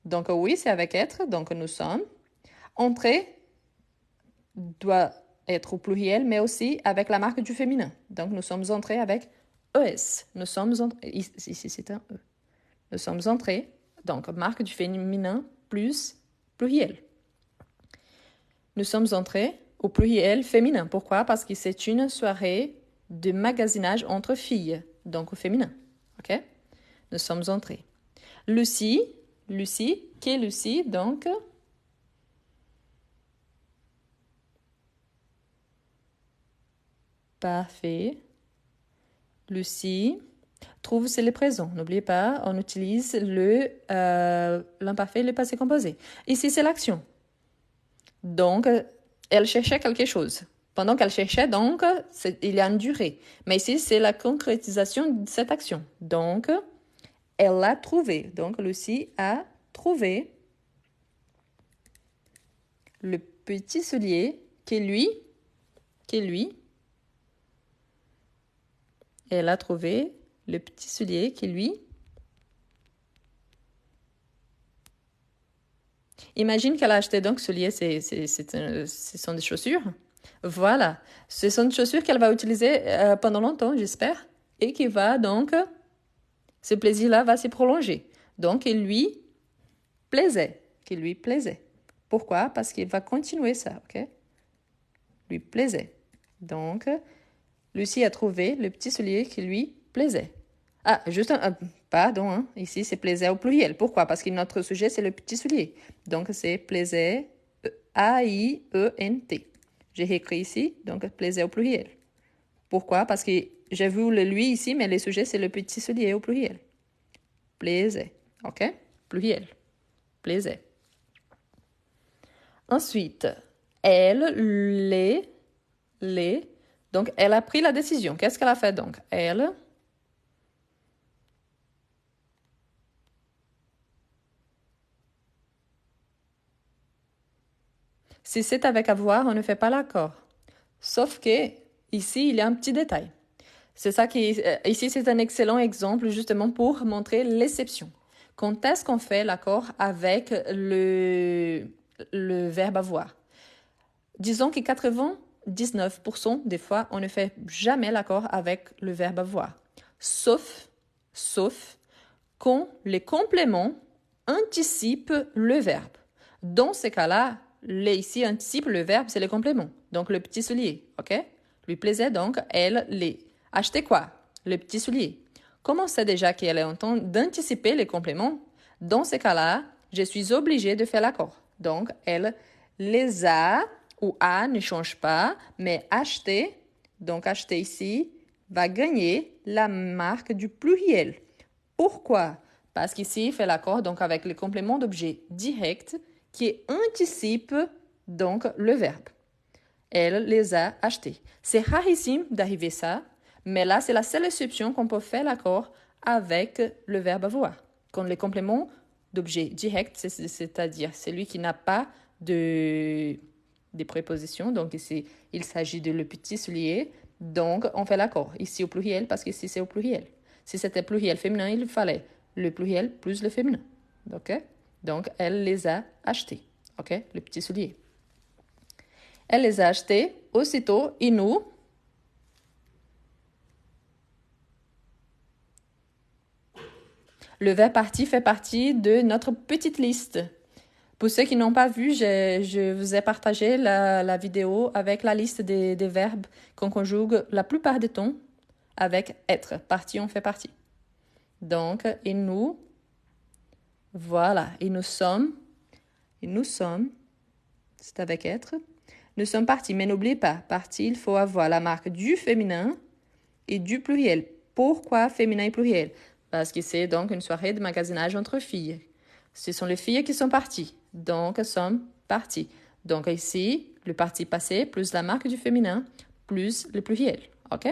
Donc oui, c'est avec être. Donc nous sommes. Entrer doit être au pluriel, mais aussi avec la marque du féminin. Donc nous sommes entrés avec ES. Nous sommes entrés. Ici, c'est un E. Nous sommes entrés. Donc marque du féminin plus pluriel. Nous sommes entrés au pluriel féminin. Pourquoi? Parce que c'est une soirée de magasinage entre filles, donc au féminin. OK? Nous sommes entrés. Lucie, qui est Lucie? Donc, parfait. Lucie, trouve, c'est le présent. N'oubliez pas, on utilise l'imparfait et le passé composé. Ici, c'est l'action. Donc, elle cherchait quelque chose. Pendant qu'elle cherchait, donc, il y a une durée. Mais ici, c'est la concrétisation de cette action. Donc, elle l'a trouvé. Donc, Lucie a trouvé le petit soulier qui lui. Elle a trouvé le petit soulier qui lui. Imagine qu'elle a acheté donc ce soulier, ce sont des chaussures. Voilà, ce sont des chaussures qu'elle va utiliser pendant longtemps, j'espère, et qui va donc, ce plaisir-là va se prolonger. Donc, il lui plaisait. Pourquoi? Parce qu'il va continuer ça, ok? Lui plaisait. Donc, Lucie a trouvé le petit soulier qui lui plaisait. Ah, juste pardon, hein. Ici c'est plaisait au pluriel. Pourquoi? Parce que notre sujet c'est le petit soulier. Donc c'est plaisait, A-I-E-N-T. J'ai écrit ici, donc plaisait au pluriel. Pourquoi? Parce que j'ai vu le lui ici, mais le sujet c'est le petit soulier au pluriel. Plaisait, ok? Pluriel, plaisait. Ensuite, elle, les. Donc elle a pris la décision. Qu'est-ce qu'elle a fait donc? Elle... Si c'est avec avoir, on ne fait pas l'accord. Sauf que, ici, il y a un petit détail. C'est ça qui, ici, c'est un excellent exemple justement pour montrer l'exception. Quand est-ce qu'on fait l'accord avec le verbe avoir? Disons que 99% des fois, on ne fait jamais l'accord avec le verbe avoir. Sauf quand les compléments anticipe le verbe. Dans ce cas-là, les ici anticipe le verbe, c'est le complément. Donc, le petit soulier, ok? Lui plaisait donc, elle les. Acheter quoi? Le petit soulier. Comme on sait déjà qu'elle est en train d'anticiper les compléments, dans ce cas-là, je suis obligée de faire l'accord. Donc, elle les a, ou a ne change pas, mais acheter, donc acheter ici, va gagner la marque du pluriel. Pourquoi? Parce qu'ici, il fait l'accord donc avec le complément d'objet direct qui anticipe donc le verbe. Elle les a achetés. C'est rarissime d'arriver ça, mais là, c'est la seule exception qu'on peut faire l'accord avec le verbe avoir. Quand le complément d'objet direct, c'est-à-dire celui qui n'a pas des prépositions, donc ici, il s'agit de le petit soulier, donc on fait l'accord ici au pluriel parce qu'ici, c'est au pluriel. Si c'était pluriel féminin, il fallait le pluriel plus le féminin. OK? Donc, elle les a achetés. OK? Le petit soulier. Elle les a achetés aussitôt et nous, le verbe parti fait partie de notre petite liste. Pour ceux qui n'ont pas vu, je vous ai partagé la vidéo avec la liste des verbes qu'on conjugue la plupart des temps avec être. Parti, on fait partie. Donc, et nous, voilà, et nous sommes, c'est avec être. Nous sommes partis, mais n'oubliez pas, parti, il faut avoir la marque du féminin et du pluriel. Pourquoi féminin et pluriel? Parce que c'est donc une soirée de magasinage entre filles. Ce sont les filles qui sont parties, donc sommes partis. Donc ici, le parti passé plus la marque du féminin plus le pluriel. OK?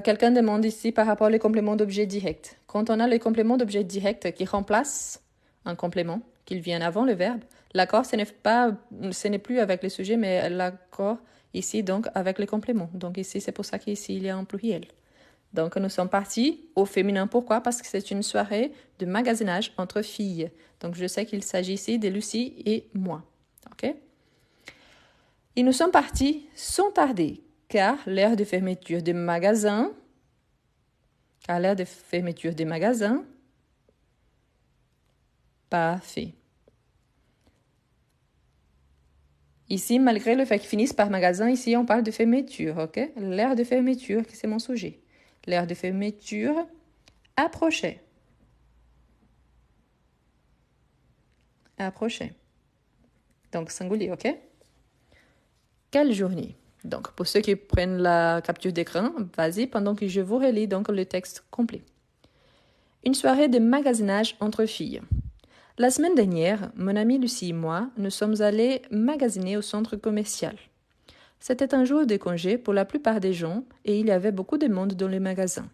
Quelqu'un demande ici par rapport aux compléments d'objet direct. Quand on a les compléments d'objet direct qui remplacent un complément, qu'il vienne avant le verbe, l'accord, ce n'est plus avec le sujet, mais l'accord ici, donc, avec les compléments. Donc ici, c'est pour ça qu'ici, il y a un pluriel. Donc, nous sommes partis au féminin. Pourquoi? Parce que c'est une soirée de magasinage entre filles. Donc, je sais qu'il s'agit ici de Lucie et moi. OK? Et nous sommes partis sans tarder, car l'heure de fermeture des magasins, parfait. Ici, malgré le fait qu'ils finissent par magasin, ici, on parle de fermeture, ok? L'heure de fermeture, c'est mon sujet. L'heure de fermeture approchait. Approchait. Donc, singulier, ok? Quelle journée? Donc, pour ceux qui prennent la capture d'écran, vas-y, pendant que je vous relis donc le texte complet. Une soirée de magasinage entre filles. La semaine dernière, mon amie Lucie et moi, nous sommes allés magasiner au centre commercial. C'était un jour de congé pour la plupart des gens et il y avait beaucoup de monde dans les magasins.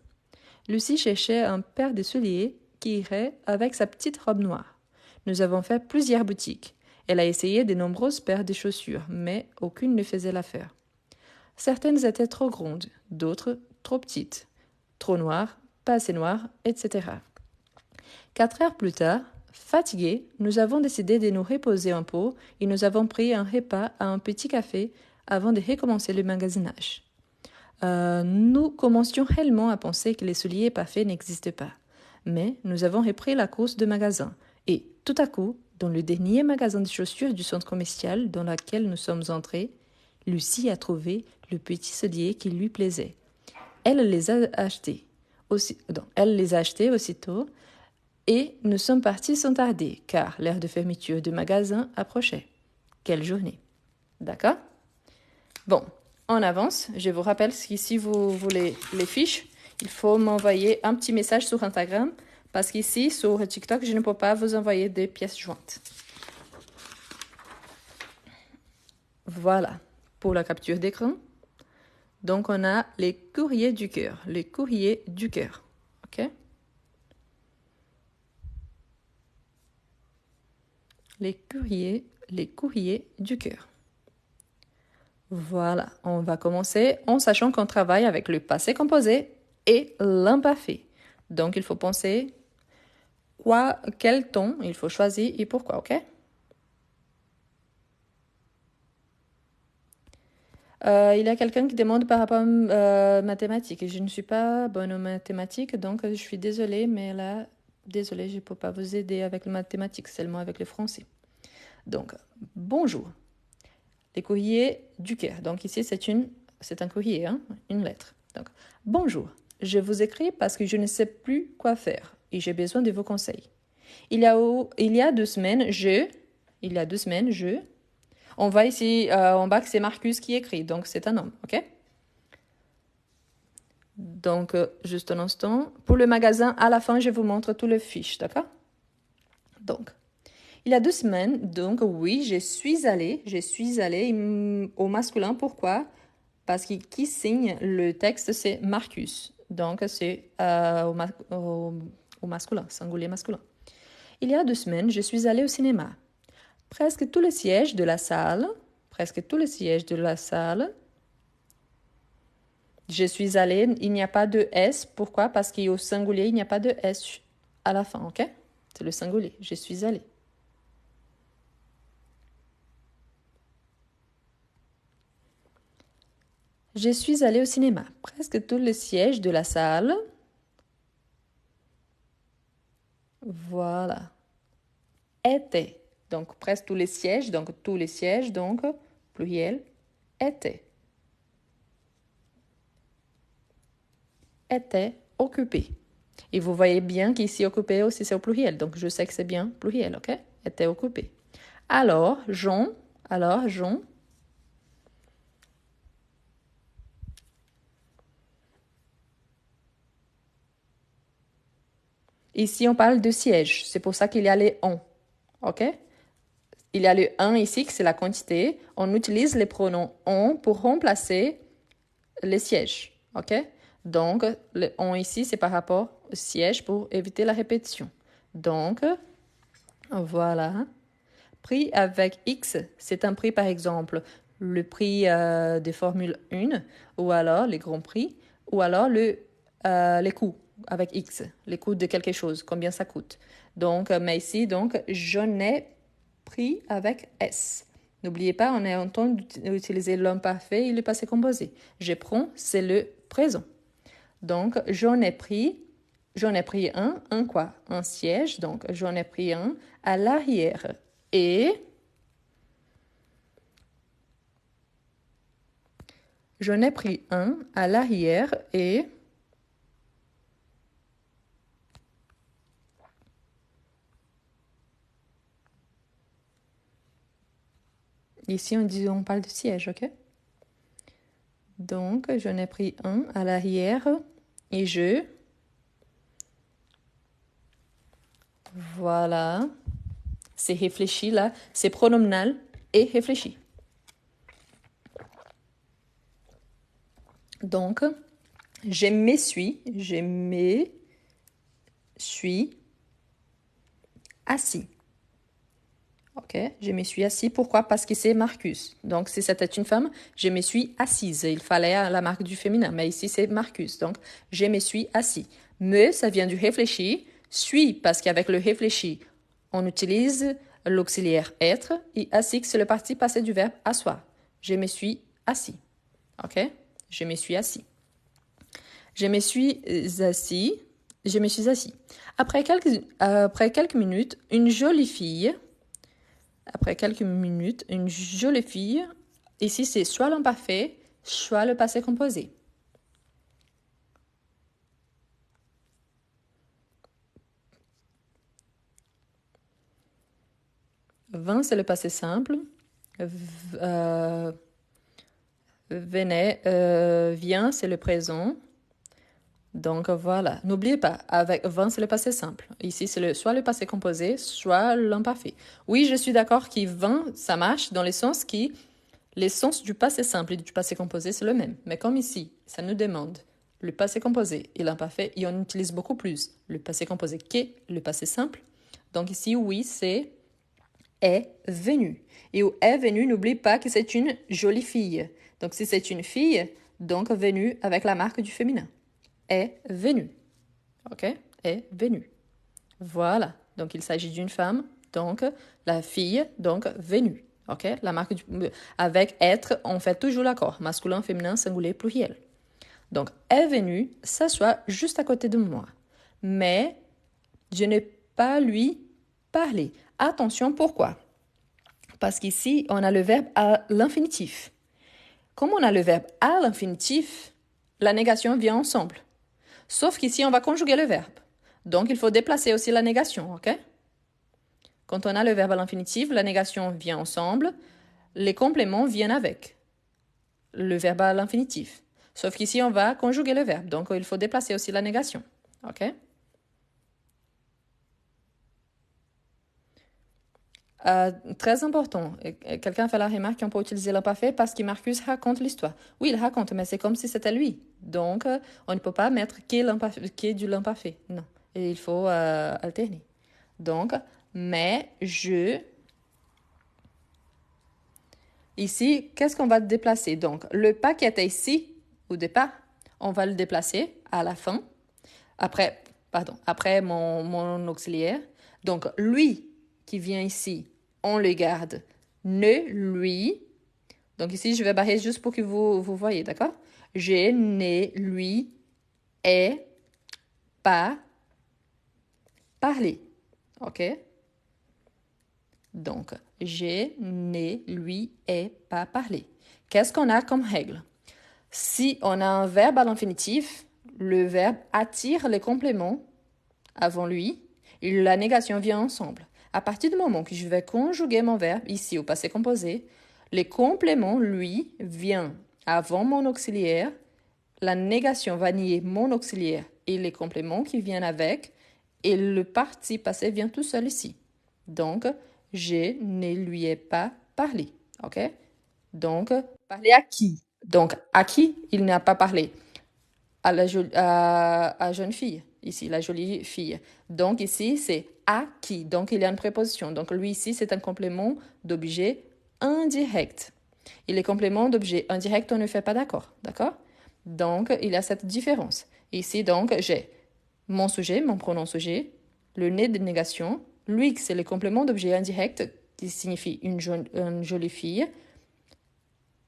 Lucie cherchait un paire de souliers qui irait avec sa petite robe noire. Nous avons fait plusieurs boutiques. Elle a essayé de nombreuses paires de chaussures, mais aucune ne faisait l'affaire. Certaines étaient trop grandes, d'autres trop petites, trop noires, pas assez noires, etc. 4 heures plus tard, fatigués, nous avons décidé de nous reposer un peu et nous avons pris un repas à un petit café avant de recommencer le magasinage. Nous commencions réellement à penser que les souliers parfaits n'existent pas. Mais nous avons repris la course de magasin et, tout à coup, dans le dernier magasin de chaussures du centre commercial dans lequel nous sommes entrés, Lucie a trouvé le petit soulier qui lui plaisait. Elle les a achetés aussitôt et nous sommes partis sans tarder car l'heure de fermeture du magasin approchait. Quelle journée! D'accord? Bon, on avance. Je vous rappelle que si vous voulez les fiches, il faut m'envoyer un petit message sur Instagram parce qu'ici, sur TikTok, je ne peux pas vous envoyer des pièces jointes. Voilà pour la capture d'écran. Donc, on a les courriers du cœur. Les courriers du cœur. OK? Les courriers du cœur. Voilà, on va commencer en sachant qu'on travaille avec le passé composé et l'imparfait. Donc, il faut penser quel ton il faut choisir et pourquoi, ok? Il y a quelqu'un qui demande par rapport à mathématiques. Je ne suis pas bonne en mathématiques, donc je suis désolée, mais là, désolée, je ne peux pas vous aider avec les mathématiques, seulement avec le français. Donc, bonjour. Les courriers du Caire. Donc ici, c'est un courrier, hein, une lettre. Donc, bonjour. Je vous écris parce que je ne sais plus quoi faire et j'ai besoin de vos conseils. Il y a 2 semaines, on voit ici en bas que c'est Marcus qui écrit, donc c'est un homme, ok? Donc, juste un instant. Pour le magasin, à la fin, je vous montre tout le fiche, d'accord? Donc, il y a 2 semaines, donc oui, je suis allée au masculin. Pourquoi? Parce que qui signe le texte, c'est Marcus. Donc, c'est au masculin, singulier masculin. Il y a 2 semaines, je suis allée au cinéma. Presque tous les sièges de la salle, je suis allée, il n'y a pas de S. Pourquoi? Parce qu'au singulier, il n'y a pas de S à la fin, ok? C'est le singulier, je suis allée. Je suis allée au cinéma. Presque tous les sièges de la salle. Voilà. Étaient. Donc, presque tous les sièges, donc, pluriel, étaient. Étaient occupés. Et vous voyez bien qu'ici, occupé aussi, c'est au pluriel. Donc, je sais que c'est bien pluriel, ok? Étaient occupés. Alors, Jean. Ici, on parle de siège. C'est pour ça qu'il y a les on. OK? Il y a le un ici, que c'est la quantité. On utilise les pronoms on pour remplacer les sièges. OK? Donc, le on ici, c'est par rapport au siège pour éviter la répétition. Donc, voilà. Prix avec X, c'est un prix, par exemple, le prix de Formule 1, ou alors les grands prix, ou alors les coûts avec X, les coûts de quelque chose, combien ça coûte. Donc, mais ici, donc, j'en ai pris avec S. N'oubliez pas, on est en train d'utiliser l'imparfait et le passé composé. Je prends, c'est le présent. Donc, j'en ai pris un quoi? Un siège, donc j'en ai pris un à l'arrière. Et j'en ai pris un à l'arrière et ici on parle de siège, ok? Donc j'en ai pris un à l'arrière et voilà, c'est réfléchi là, c'est pronominal et réfléchi. Donc, je me suis assis. Ok, je me suis assis. Pourquoi? Parce que c'est Marcus. Donc, si c'était une femme, je me suis assise. Il fallait la marque du féminin. Mais ici, c'est Marcus. Donc, je me suis assis. Me, ça vient du réfléchi. Suis, parce qu'avec le réfléchi, on utilise l'auxiliaire être. Et assis, c'est le parti passé du verbe asseoir. Je me suis assis. Ok? Je me suis assis. Je me suis assis. Après quelques minutes, une jolie fille. Ici c'est soit l'imparfait, soit le passé composé. Vint, c'est le passé simple. Venait, vient, c'est le présent. Donc voilà, n'oubliez pas, avec vint, c'est le passé simple. Ici, c'est soit le passé composé, soit l'imparfait. Oui, je suis d'accord que vint, ça marche dans les sens du passé simple et du passé composé, c'est le même. Mais comme ici, ça nous demande le passé composé et l'imparfait, et on utilise beaucoup plus le passé composé que le passé simple. Donc ici, oui, c'est est venu. Et au est venu, n'oublie pas que c'est une jolie fille. Donc si c'est une fille, donc venu avec la marque du féminin. Est venu. Ok? Est venu. Voilà. Donc il s'agit d'une femme, donc la fille, donc venue. OK? Avec être, on fait toujours l'accord. Masculin, féminin, singulier, pluriel. Donc, est venu s'asseoir juste à côté de moi. Mais je n'ai pas lui parlé. Attention, pourquoi? Parce qu'ici, on a le verbe à l'infinitif. Comme on a le verbe à l'infinitif, la négation vient ensemble. Sauf qu'ici, on va conjuguer le verbe. Donc, il faut déplacer aussi la négation, OK? Quand on a le verbe à l'infinitif, la négation vient ensemble, les compléments viennent avec le verbe à l'infinitif. Sauf qu'ici, on va conjuguer le verbe. Donc, il faut déplacer aussi la négation, OK? Très important. Quelqu'un fait la remarque qu'on peut utiliser l'imparfait parce que Marcus raconte l'histoire. Oui, il raconte, mais c'est comme si c'était lui. Donc, on ne peut pas mettre qui est du l'imparfait. Non. Et il faut alterner. Donc, mais je... Ici, qu'est-ce qu'on va déplacer? Donc, le pas qui était ici, au départ, on va le déplacer à la fin. Après mon auxiliaire. Donc, lui qui vient ici, on le garde. Ne, lui. Donc ici, je vais barrer juste pour que vous voyez, d'accord? Je, ne, lui, ai, pas, parlé. OK? Donc, je, ne, lui, ai, pas, parlé. Qu'est-ce qu'on a comme règle? Si on a un verbe à l'infinitif, le verbe attire les compléments avant lui et la négation vient ensemble. À partir du moment que je vais conjuguer mon verbe, ici au passé composé, les compléments, lui, vient avant mon auxiliaire, la négation va nier mon auxiliaire et les compléments qui viennent avec, et le parti passé vient tout seul ici. Donc, je ne lui ai pas parlé. OK? Donc, parler à qui? Donc, à qui il n'a pas parlé? À la jeune fille, ici, la jolie fille. Donc, ici, c'est à qui. Donc, il y a une préposition. Donc, lui, ici, c'est un complément d'objet indirect. Et les compléments d'objet indirect, on ne fait pas d'accord. D'accord? Donc, il y a cette différence. Ici, donc, j'ai mon sujet, mon pronom sujet, le né de négation. Lui, c'est le complément d'objet indirect qui signifie une jolie fille.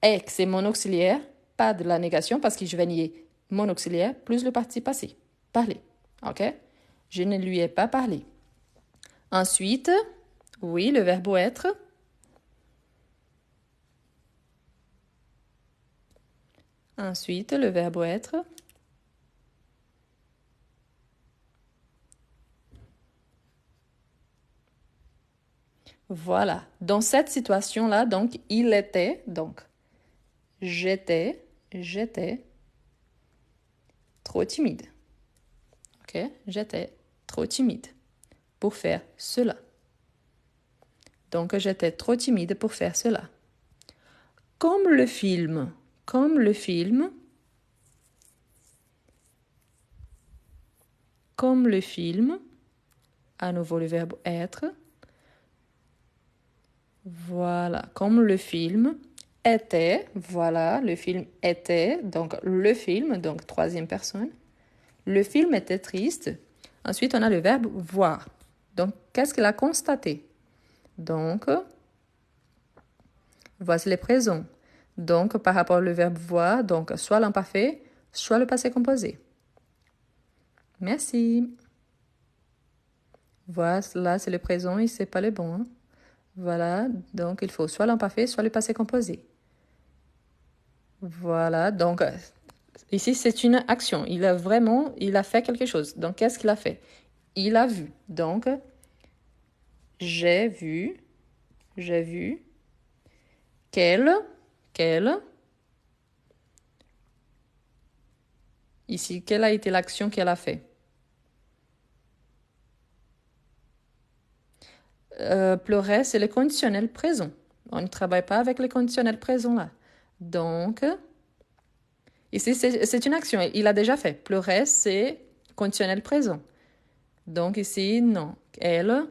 Et c'est mon auxiliaire, pas de la négation parce que je vais nier mon auxiliaire plus le participe passé. Parler. OK? Je ne lui ai pas parlé. Ensuite, oui, le verbe être. Ensuite, le verbe être. Voilà. Dans cette situation-là, donc, il était, donc, j'étais trop timide. OK? J'étais trop timide pour faire cela. Donc, j'étais trop timide pour faire cela. Comme le film, à nouveau le verbe être. Voilà, comme le film était, voilà, le film était, donc le film, donc troisième personne. Le film était triste. Ensuite, on a le verbe voir. Donc, qu'est-ce qu'il a constaté? Donc, voici les présents. Donc, par rapport au verbe voir, donc soit l'imparfait, soit le passé composé. Merci. Voilà, là, c'est le présent et c'est pas le bon. Hein? Voilà, donc il faut soit l'imparfait, soit le passé composé. Voilà, donc ici, c'est une action. Il a fait quelque chose. Donc, qu'est-ce qu'il a fait? Il a vu. Donc, j'ai vu, qu'elle, ici, quelle a été l'action qu'elle a fait? Pleurer, c'est le conditionnel présent. On ne travaille pas avec le conditionnel présent là. Donc, ici, c'est une action. Il a déjà fait. Pleurer, c'est conditionnel présent. Donc ici, non. Qu'elle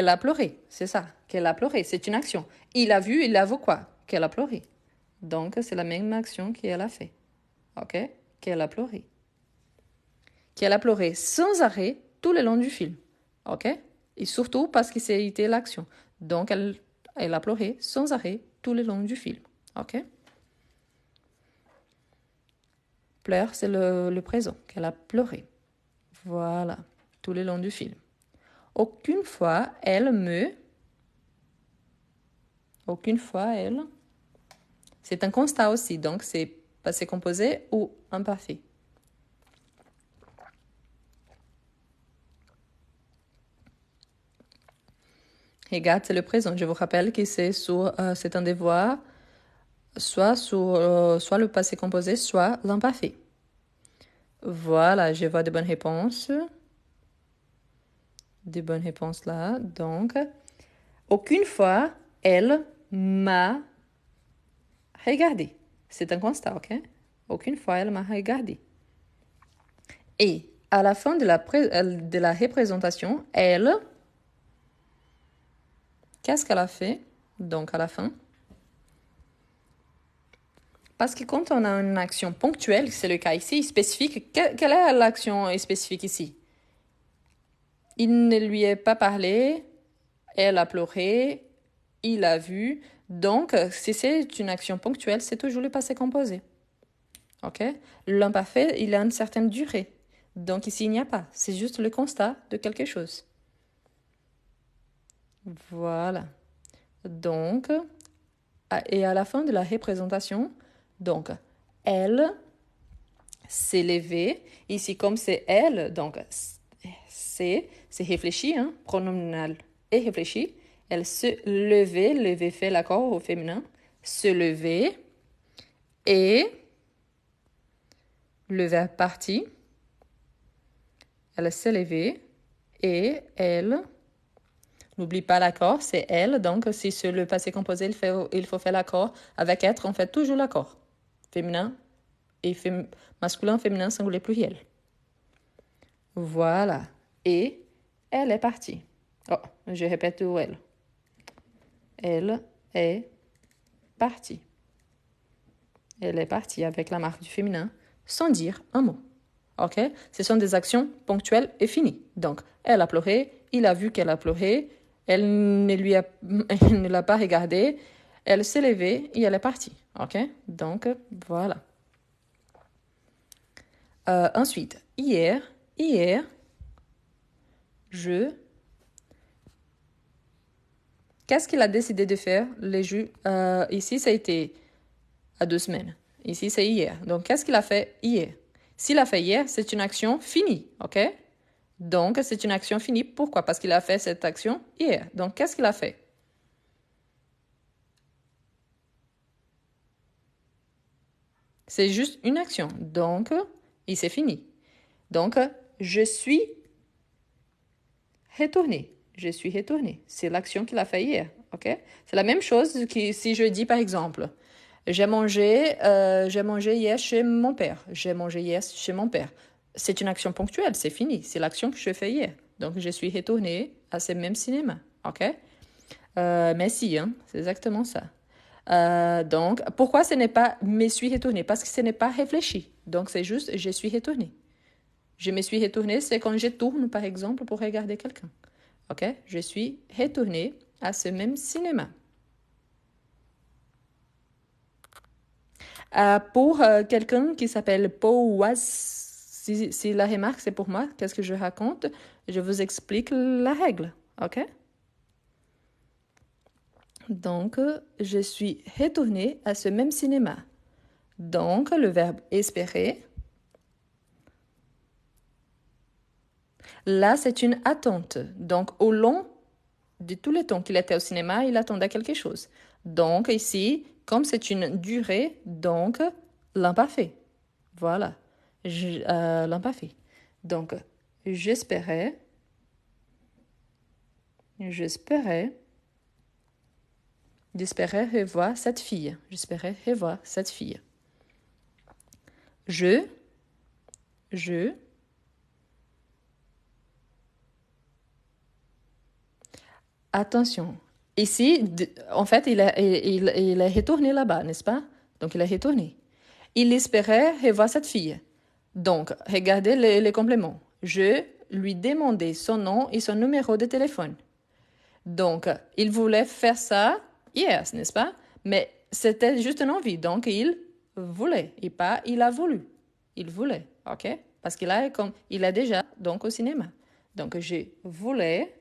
a pleuré. C'est ça. Qu'elle a pleuré. C'est une action. Il a vu, il a vu quoi? Qu'elle a pleuré. Donc, c'est la même action qu'elle a fait. OK? Qu'elle a pleuré. Qu'elle a pleuré sans arrêt tout le long du film. OK? Et surtout parce que c'était l'action. Donc, elle a pleuré sans arrêt tout le long du film. OK? Pleure, c'est le présent, qu'elle a pleuré. Voilà, tout le long du film. Aucune fois, elle. C'est un constat aussi, donc c'est passé composé ou imparfait. Regarde, c'est le présent. Je vous rappelle que c'est un devoir, soit le passé composé, soit l'imparfait. Voilà, je vois de bonnes réponses. Des bonnes réponses là. Donc, aucune fois, elle m'a regardé. C'est un constat, ok? Aucune fois, elle m'a regardé. Et à la fin de la représentation, elle, qu'est-ce qu'elle a fait? Donc, à la fin. Parce que quand on a une action ponctuelle, c'est le cas ici, spécifique, quelle est l'action spécifique ici? Il ne lui est pas parlé, elle a pleuré, il a vu. Donc, si c'est une action ponctuelle, c'est toujours le passé composé. OK? L'imparfait, il a une certaine durée. Donc, ici, il n'y a pas. C'est juste le constat de quelque chose. Voilà. Donc, et à la fin de la représentation, donc, elle s'est levée. Ici, comme c'est elle, donc, c'est réfléchi, hein, pronominal et réfléchi. Elle se levait, lever fait l'accord au féminin, se lever, et le verbe parti, elle s'est levée, et elle, n'oublie pas l'accord, c'est elle, donc si c'est le passé composé, il faut faire l'accord. Avec être, on fait toujours l'accord. Féminin et masculin, féminin, singulier, pluriel. Voilà. Et elle est partie. Oh, je répète où elle. Elle est partie. Elle est partie avec la marque du féminin sans dire un mot. OK? Ce sont des actions ponctuelles et finies. Donc, elle a pleuré, il a vu qu'elle a pleuré, elle ne l'a pas regardé, elle s'est levée et elle est partie. OK? Donc, voilà. Ensuite, hier, qu'est-ce qu'il a décidé de faire les jours? Ici, ça a été à 2 semaines. Ici, c'est hier. Donc, qu'est-ce qu'il a fait hier? S'il a fait hier, c'est une action finie, OK? Donc, c'est une action finie. Pourquoi? Parce qu'il a fait cette action hier. Donc, qu'est-ce qu'il a fait? C'est juste une action. Donc, il s'est fini. Donc, je suis retourné. Je suis retourné. C'est l'action qu'il a fait hier, OK? C'est la même chose que si je dis, par exemple, j'ai mangé hier chez mon père. J'ai mangé hier chez mon père. C'est une action ponctuelle, c'est fini. C'est l'action que je fais hier. Donc, je suis retournée à ce même cinéma. OK? Mais si, hein, c'est exactement ça. Donc, pourquoi ce n'est pas me suis retournée? Parce que ce n'est pas réfléchi. Donc, c'est juste je suis retournée. Je me suis retournée, c'est quand je tourne, par exemple, pour regarder quelqu'un. OK? Je suis retournée à ce même cinéma. Pour quelqu'un qui s'appelle Powaz, si la remarque c'est pour moi, qu'est-ce que je raconte? Je vous explique la règle, ok? Donc, je suis retournée à ce même cinéma. Donc, le verbe espérer. Là, c'est une attente. Donc, au long de tout le temps qu'il était au cinéma, il attendait quelque chose. Donc, ici, comme c'est une durée, donc, l'imparfait. Voilà. L'imparfait. Donc, j'espérais revoir cette fille. J'espérais revoir cette fille. Je, attention. Ici, en fait, il est retourné là-bas, n'est-ce pas? Donc, il est retourné. Il espérait revoir cette fille. Donc, regardez les compléments. Je lui demandais son nom et son numéro de téléphone. Donc, il voulait faire ça hier, n'est-ce pas? Mais c'était juste une envie. Donc, il voulait et pas il a voulu. Il voulait, ok? Parce qu'il a, il est déjà donc au cinéma. Donc, je voulais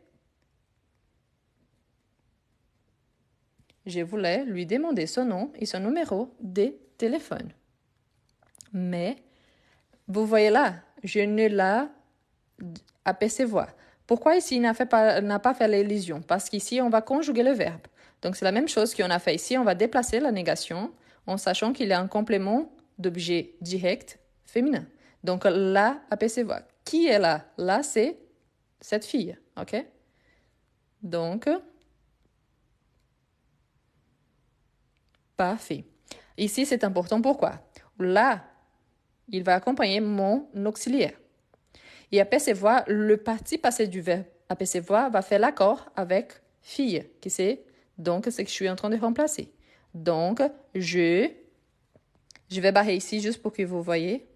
lui demander son nom et son numéro de téléphone. Mais, vous voyez là, je ne l'ai apercevoir. Pourquoi ici il n'a pas fait l'élision? Parce qu'ici, on va conjuguer le verbe. Donc, c'est la même chose qu'on a fait ici. On va déplacer la négation en sachant qu'il y a un complément d'objet direct féminin. Donc, là, apercevoir. Qui est là? Là, c'est cette fille. OK? Donc, parfait. Ici, c'est important. Pourquoi? Là, il va accompagner mon auxiliaire. Et apercevoir, le parti passé du verbe apercevoir va faire l'accord avec fille, qui c'est donc ce que je suis en train de remplacer. Donc, je vais barrer ici juste pour que vous voyez.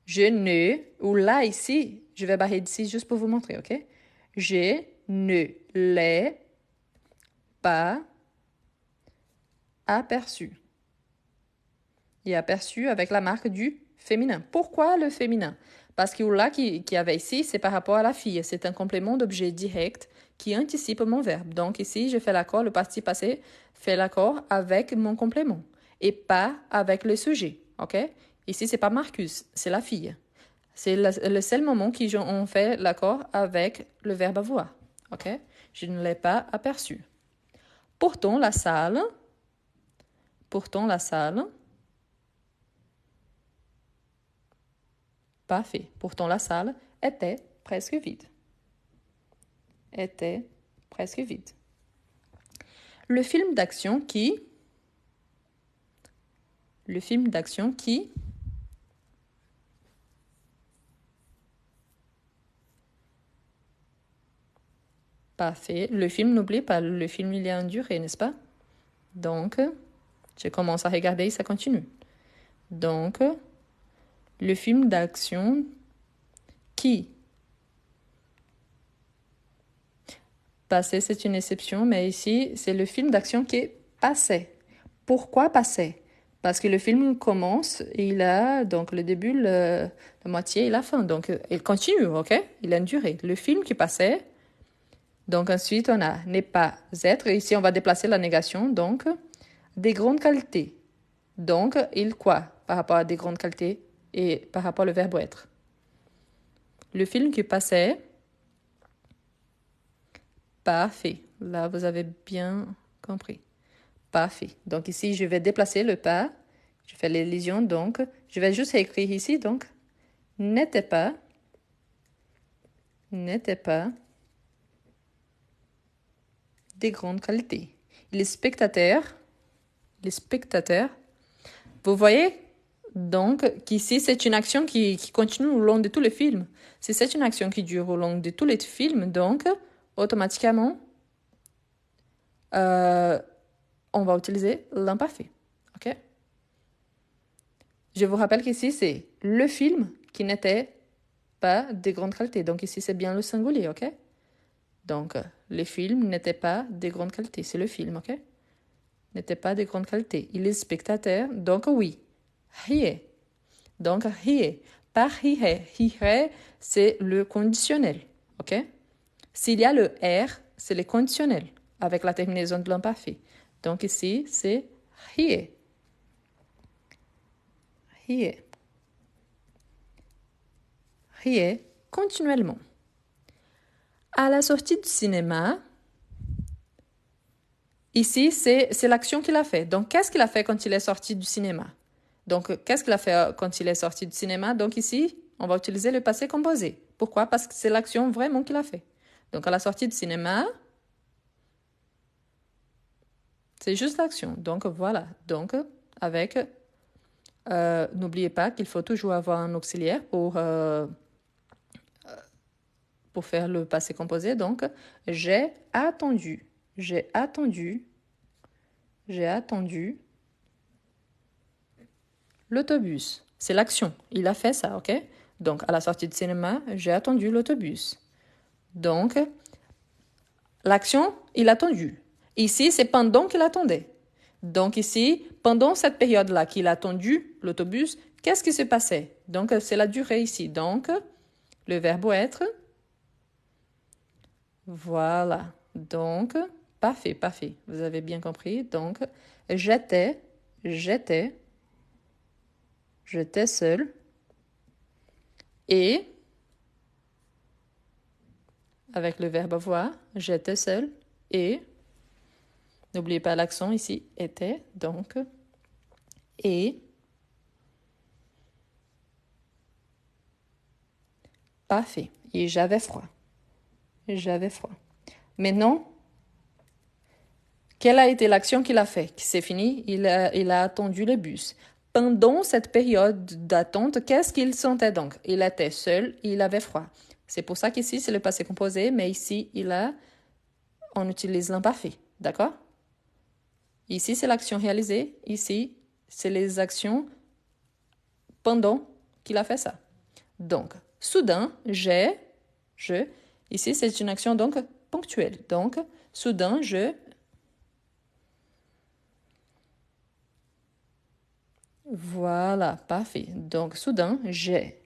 Je ne, ou là ici, je vais barrer ici juste pour vous montrer, ok? Je ne l'ai pas aperçu. Et aperçu avec la marque du féminin. Pourquoi le féminin? Parce que là qui avait ici, c'est par rapport à la fille. C'est un complément d'objet direct qui anticipe mon verbe. Donc ici, je fais l'accord, le participe passé fait l'accord avec mon complément et pas avec le sujet. OK? Ici, c'est pas Marcus, c'est la fille. C'est le seul moment qu'on fait l'accord avec le verbe avoir. OK? Je ne l'ai pas aperçu. Pourtant, la salle. Parfait. Pourtant, la salle était presque vide. Le film d'action qui... Parfait. Le film, n'oublie pas, le film, il y a une durée, n'est-ce pas? Donc, je commence à regarder et ça continue. Donc, le film d'action qui... Passé, c'est une exception, mais ici, c'est le film d'action qui est passé. Pourquoi passé? Parce que le film commence, et il a donc le début, la moitié et la fin. Donc, il continue, ok? Il a une durée. Le film qui passait. Donc, ensuite, on a n'est pas être. Ici, on va déplacer la négation. Donc, des grandes qualités. Donc, il quoi par rapport à des grandes qualités et par rapport au verbe être? Le film qui passait. Parfait. Là, vous avez bien compris. Parfait. Donc ici, je vais déplacer le pas. Je fais l'élision, donc je vais juste écrire ici, donc n'était pas des grandes qualités. Les spectateurs, vous voyez donc qu'ici, c'est une action qui continue au long de tous les films. Si c'est une action qui dure au long de tous les films, donc automatiquement, on va utiliser l'imparfait. OK? Je vous rappelle qu'ici, c'est le film qui n'était pas de grande qualité. Donc ici, c'est bien le singulier, OK? Donc, les films n'étaient pas de grande qualité. C'est le film, OK? N'était pas de grande qualité. Et les spectateurs, donc oui. Riait. Donc, riait. Pas riait. Riait, c'est le conditionnel, OK? S'il y a le R, c'est le conditionnel avec la terminaison de l'imparfait. Donc ici, c'est riait. Riait continuellement. À la sortie du cinéma, ici, c'est l'action qu'il a fait. Donc, qu'est-ce qu'il a fait quand il est sorti du cinéma? Donc, qu'est-ce qu'il a fait quand il est sorti du cinéma? Donc, ici, on va utiliser le passé composé. Pourquoi? Parce que c'est l'action vraiment qu'il a fait. Donc, à la sortie du cinéma, c'est juste l'action. Donc, voilà. Donc, avec... n'oubliez pas qu'il faut toujours avoir un auxiliaire pour faire le passé composé. Donc, j'ai attendu l'autobus. C'est l'action. Il a fait ça, ok? Donc, à la sortie du cinéma, j'ai attendu l'autobus. Donc, L'action, il a attendu. Ici, c'est pendant qu'il attendait. Donc ici, pendant cette période-là qu'il a attendu l'autobus, qu'est-ce qui se passait? Donc, c'est la durée ici. Donc, le verbe être. Voilà. Donc, parfait, parfait. Vous avez bien compris. Donc, j'étais seule. Et, avec le verbe avoir, j'étais seule. Et, n'oubliez pas l'accent ici, était. Donc, et, parfait. Et j'avais froid. J'avais froid. Maintenant, quelle a été l'action qu'il a fait? C'est fini, il a attendu le bus. Pendant cette période d'attente, qu'est-ce qu'il sentait donc? Il était seul, il avait froid. C'est pour ça qu'ici, c'est le passé composé, mais ici, on utilise l'imparfait. D'accord? Ici, c'est l'action réalisée. Ici, c'est les actions pendant qu'il a fait ça. Donc, soudain, je. Ici, c'est une action donc ponctuelle. Donc, soudain, je. Voilà, parfait. Donc, soudain, j'ai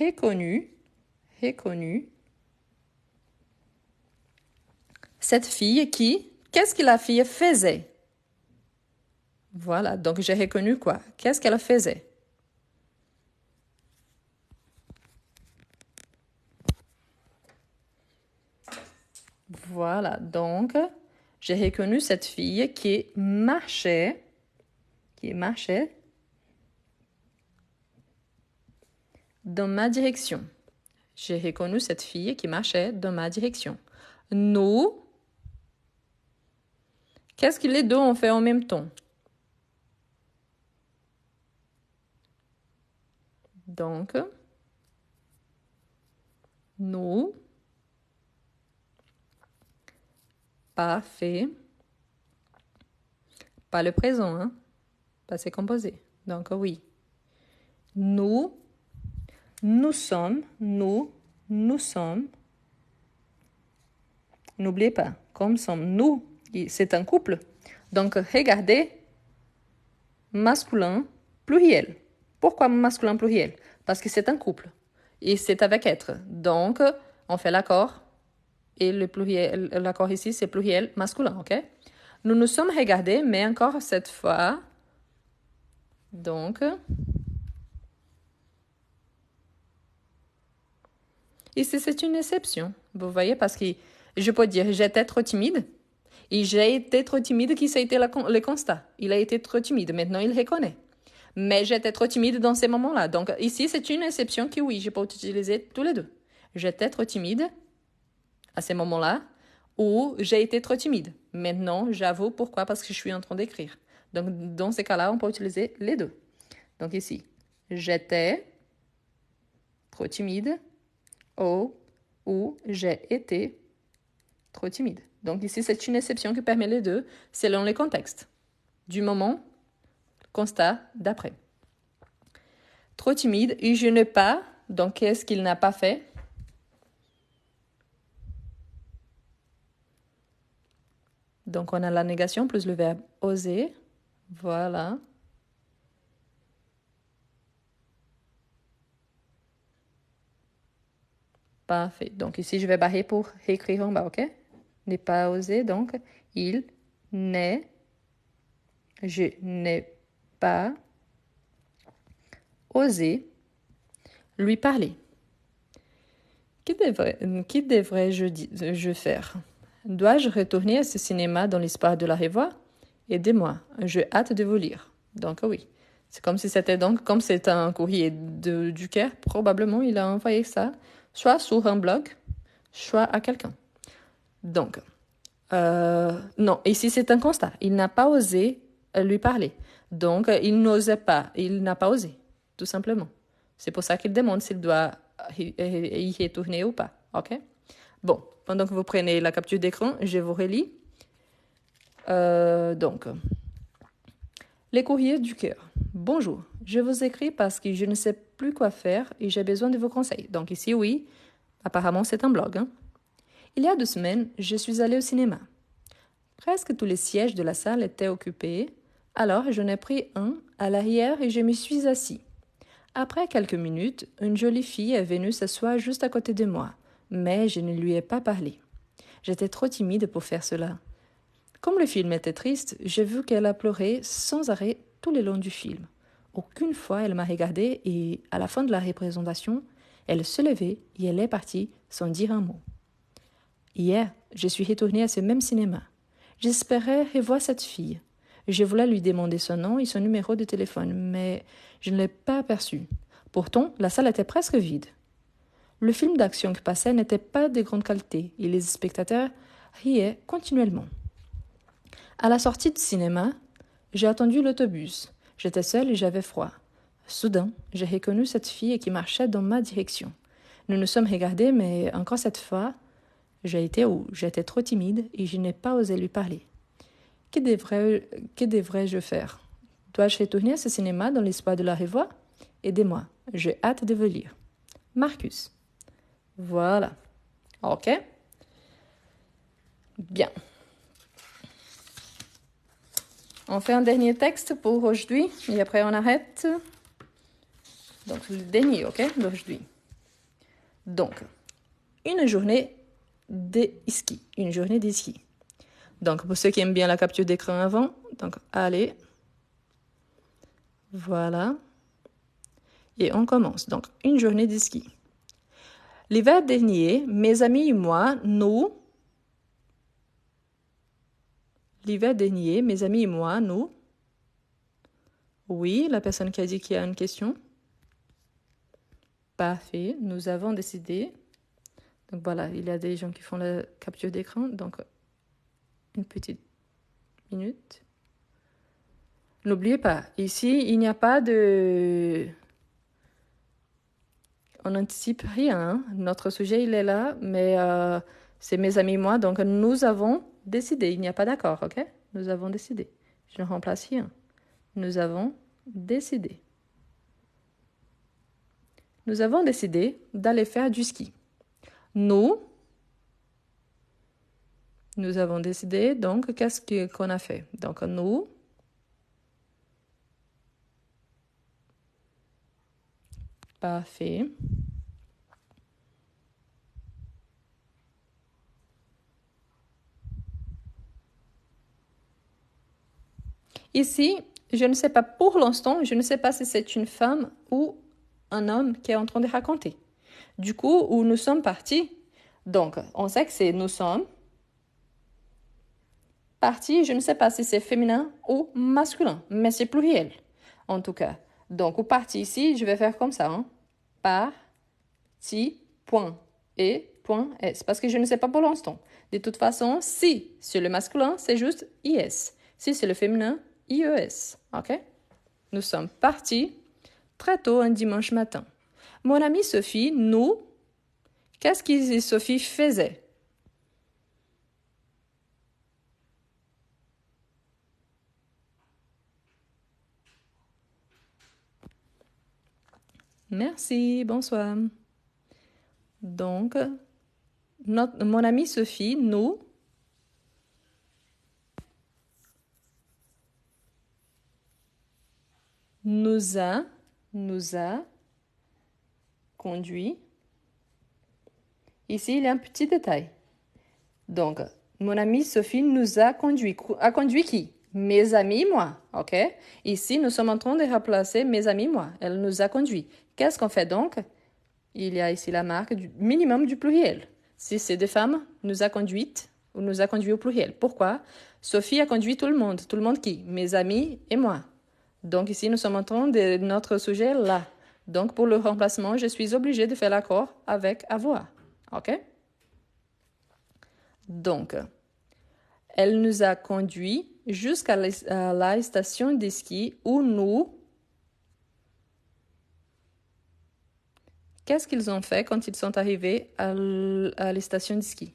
reconnu cette fille qu'est-ce que la fille faisait? Voilà, donc j'ai reconnu quoi? Qu'est-ce qu'elle faisait? Voilà, donc j'ai reconnu cette fille qui marchait dans ma direction. J'ai reconnu cette fille qui marchait dans ma direction. Nous, qu'est-ce que les deux ont fait en même temps? Donc, nous, parfait, pas le présent, hein? Passé composé. Donc, oui. Nous sommes. N'oubliez pas, comme sommes-nous, c'est un couple. Donc, regardez, masculin, pluriel. Pourquoi masculin pluriel? Parce que c'est un couple. Et c'est avec être. Donc, on fait l'accord. Et le pluriel, l'accord ici, c'est pluriel masculin, ok? Nous nous sommes regardés, mais encore cette fois. Donc, ici, c'est une exception. Vous voyez, parce que je peux dire j'étais trop timide. Et j'ai été trop timide, qui ça a été le constat. Il a été trop timide. Maintenant, il reconnaît. Mais j'étais trop timide dans ces moments-là. Donc, ici, c'est une exception que oui, je peux utiliser tous les deux. J'étais trop timide à ces moments-là, ou j'ai été trop timide. Maintenant, j'avoue pourquoi, parce que je suis en train d'écrire. Donc, dans ces cas-là, on peut utiliser les deux. Donc, ici, j'étais trop timide, ou j'ai été trop timide. Donc, ici, c'est une exception qui permet les deux, selon les contextes. Du moment, constat d'après. Trop timide, et je n'ai pas, donc qu'est-ce qu'il n'a pas fait? Donc, on a la négation plus le verbe oser. Voilà. Parfait. Donc, ici, je vais barrer pour réécrire en bas, ok? N'est pas osé, donc, je n'ai pas osé lui parler. Que devrais-je faire? Dois-je retourner à ce cinéma dans l'espoir de la revoir? Aidez-moi, j'ai hâte de vous lire. Donc oui, c'est comme si c'était donc, comme c'est un courrier du Caire, probablement il a envoyé ça, soit sur un blog, soit à quelqu'un. Donc, non, ici c'est un constat. Il n'a pas osé lui parler. Donc, il n'osait pas, il n'a pas osé, tout simplement. C'est pour ça qu'il demande s'il doit y retourner ou pas, ok? Bon, pendant que vous prenez la capture d'écran, je vous relis. Donc, les courriers du cœur. Bonjour, je vous écris parce que je ne sais plus quoi faire et j'ai besoin de vos conseils. Donc ici, oui, apparemment c'est un blog. Hein? Il y a 2 semaines, je suis allée au cinéma. Presque tous les sièges de la salle étaient occupés, alors j'en ai pris un à l'arrière et je m'y suis assis. Après quelques minutes, une jolie fille est venue s'asseoir juste à côté de moi, mais je ne lui ai pas parlé. J'étais trop timide pour faire cela. Comme le film était triste, j'ai vu qu'elle a pleuré sans arrêt tout le long du film. Aucune fois elle m'a regardée et, à la fin de la représentation, elle se levait et elle est partie sans dire un mot. Hier, je suis retournée à ce même cinéma. J'espérais revoir cette fille. Je voulais lui demander son nom et son numéro de téléphone, mais je ne l'ai pas aperçu. Pourtant, la salle était presque vide. Le film d'action qui passait n'était pas de grande qualité et les spectateurs riaient continuellement. À la sortie du cinéma, j'ai attendu l'autobus. J'étais seule et j'avais froid. Soudain, j'ai reconnu cette fille qui marchait dans ma direction. Nous nous sommes regardés, mais encore cette fois, j'étais trop timide et je n'ai pas osé lui parler. Que devrais-je faire? Dois-je retourner à ce cinéma dans l'espoir de la revoir? Aidez-moi, j'ai hâte de vous lire. Marcus. Voilà. Ok? Bien. On fait un dernier texte pour aujourd'hui et après on arrête. Donc le dernier, ok, d'aujourd'hui. Donc, une journée de ski. Une journée de ski. Donc, pour ceux qui aiment bien la capture d'écran avant, donc allez. Voilà. Et on commence. Donc, une journée de ski. L'hiver dernier, mes amis et moi, Oui, la personne qui a dit qu'il y a une question. Parfait, nous avons décidé. Donc voilà, il y a des gens qui font la capture d'écran. Donc, une petite minute. N'oubliez pas, ici, il n'y a pas de... On n'anticipe rien. Hein. Notre sujet, il est là, mais c'est mes amis et moi. Donc, nous avons décidé. Il n'y a pas d'accord, ok? Nous avons décidé. Je ne remplace rien. Nous avons décidé. Nous avons décidé d'aller faire du ski. Nous avons décidé, donc, qu'est-ce qu'on a fait? Donc, nous... Parfait. Ici, je ne sais pas pour l'instant, je ne sais pas si c'est une femme ou un homme qui est en train de raconter. Du coup, où nous sommes partis, donc on sait que c'est nous sommes partis, je ne sais pas si c'est féminin ou masculin, mais c'est pluriel en tout cas. Donc, au parti ici, je vais faire comme ça. Hein. Parti, point, et, point, s. Parce que je ne sais pas pour l'instant. De toute façon, si c'est le masculin, c'est juste is. Si c'est le féminin, IES. OK? Nous sommes partis très tôt un dimanche matin. Mon amie Sophie, qu'est-ce que Sophie faisait? Merci, bonsoir. Donc, mon amie Sophie, nous a conduit. Ici, il y a un petit détail. Donc, mon amie Sophie nous a conduit. A conduit qui? Mes amis, moi. OK? Ici, nous sommes en train de remplacer mes amis, moi. Elle nous a conduit. Qu'est-ce qu'on fait donc? Il y a ici la marque du minimum du pluriel. Si c'est des femmes, nous a conduites ou nous a conduit au pluriel. Pourquoi? Sophie a conduit tout le monde. Tout le monde qui? Mes amis et moi. Donc ici, nous sommes en train de notre sujet là. Donc pour le remplacement, je suis obligée de faire l'accord avec avoir. OK? Donc, elle nous a conduit jusqu'à la station de ski où Qu'est-ce qu'ils ont fait quand ils sont arrivés à la station de ski?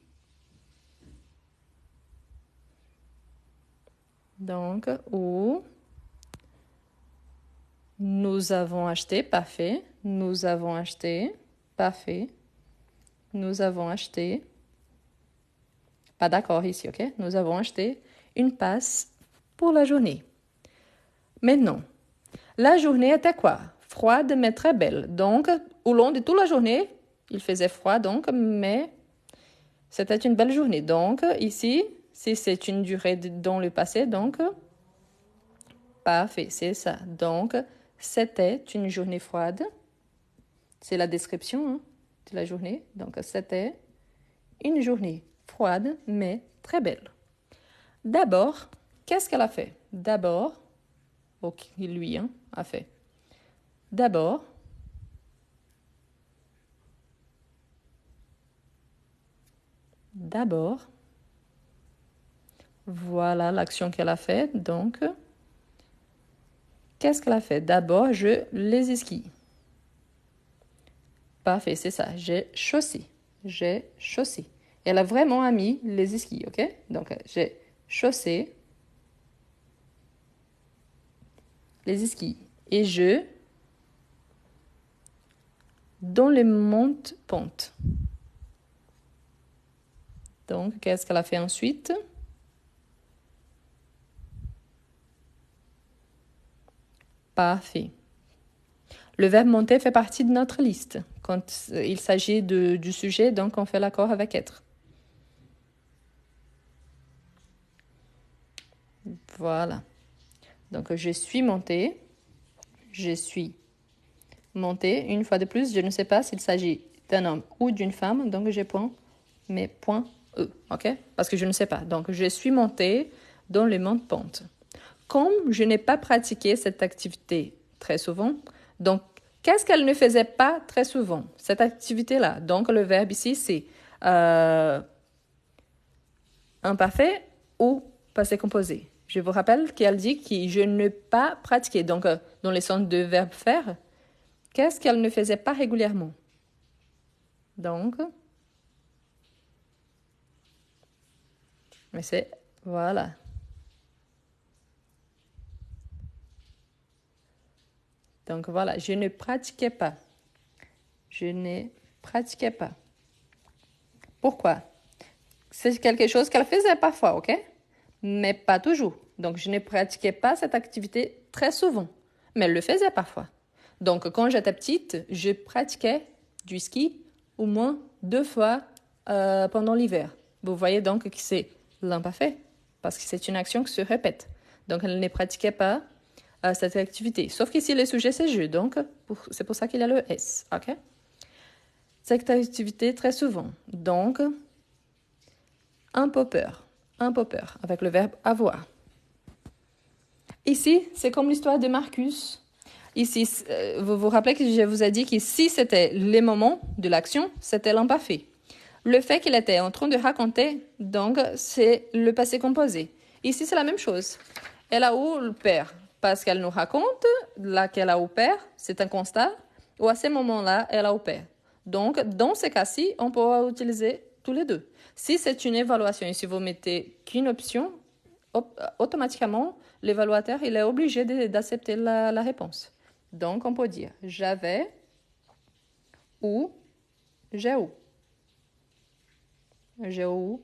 Donc, où nous avons acheté, parfait. Nous avons acheté, parfait. Nous avons acheté. Pas d'accord ici, ok? Nous avons acheté une passe pour la journée. Maintenant, la journée était quoi? Froide mais très belle. Donc, au long de toute la journée, il faisait froid, donc, mais c'était une belle journée. Donc, ici, si c'est une durée dans le passé, donc, parfait, c'est ça. Donc, c'était une journée froide. C'est la description hein, de la journée. Donc, c'était une journée froide, mais très belle. D'abord, qu'est-ce qu'elle a fait? D'abord, ok, lui hein, a fait. D'abord, voilà l'action qu'elle a fait. Donc, qu'est-ce qu'elle a fait? D'abord, je les esquille. Parfait, c'est ça. J'ai chaussé. J'ai chaussé. Elle a vraiment mis les esquilles, ok? Donc, j'ai chaussé les esquilles. Et je, dans les montes-pentes. Donc, qu'est-ce qu'elle a fait ensuite? Parfait. Le verbe monter fait partie de notre liste. Quand il s'agit du sujet, donc on fait l'accord avec être. Voilà. Donc, je suis montée. Je suis montée. Une fois de plus, je ne sais pas s'il s'agit d'un homme ou d'une femme. Donc, je point mes points E. OK? Parce que je ne sais pas. Donc, je suis montée dans les montes-pentes. Comme je n'ai pas pratiqué cette activité très souvent, donc, qu'est-ce qu'elle ne faisait pas très souvent? Cette activité-là. Donc, le verbe ici, c'est imparfait ou passé composé. Je vous rappelle qu'elle dit que je ne pas pratiquer. Donc, dans les sens de verbe faire, qu'est-ce qu'elle ne faisait pas régulièrement? Donc, mais c'est, voilà. Donc, voilà, je ne pratiquais pas. Je ne pratiquais pas. Pourquoi? C'est quelque chose qu'elle faisait parfois, ok? Mais pas toujours. Donc, je ne pratiquais pas cette activité très souvent. Mais elle le faisait parfois. Donc, quand j'étais petite, je pratiquais du ski au moins 2 fois pendant l'hiver. Vous voyez donc que c'est l'imparfait, parce que c'est une action qui se répète. Donc, elle ne pratiquait pas cette activité. Sauf qu'ici, le sujet, c'est je. Donc, c'est pour ça qu'il y a le S. OK? Cette activité très souvent. Donc, un peu peur. Un peu peur, avec le verbe avoir. Ici, c'est comme l'histoire de Marcus. Ici, vous vous rappelez que je vous ai dit que si c'était les moments de l'action, c'était l'imparfait. Le fait qu'il était en train de raconter, donc, c'est le passé composé. Ici, c'est la même chose. Elle a où le père? Parce qu'elle nous raconte, là qu'elle a au père, c'est un constat, ou à ce moment-là, elle a au père. Donc, dans ce cas-ci, on peut utiliser tous les deux. Si c'est une évaluation et si vous mettez qu'une option, automatiquement, l'évaluateur il est obligé d'accepter la réponse. Donc, on peut dire j'avais ou j'ai eu. J'ai eu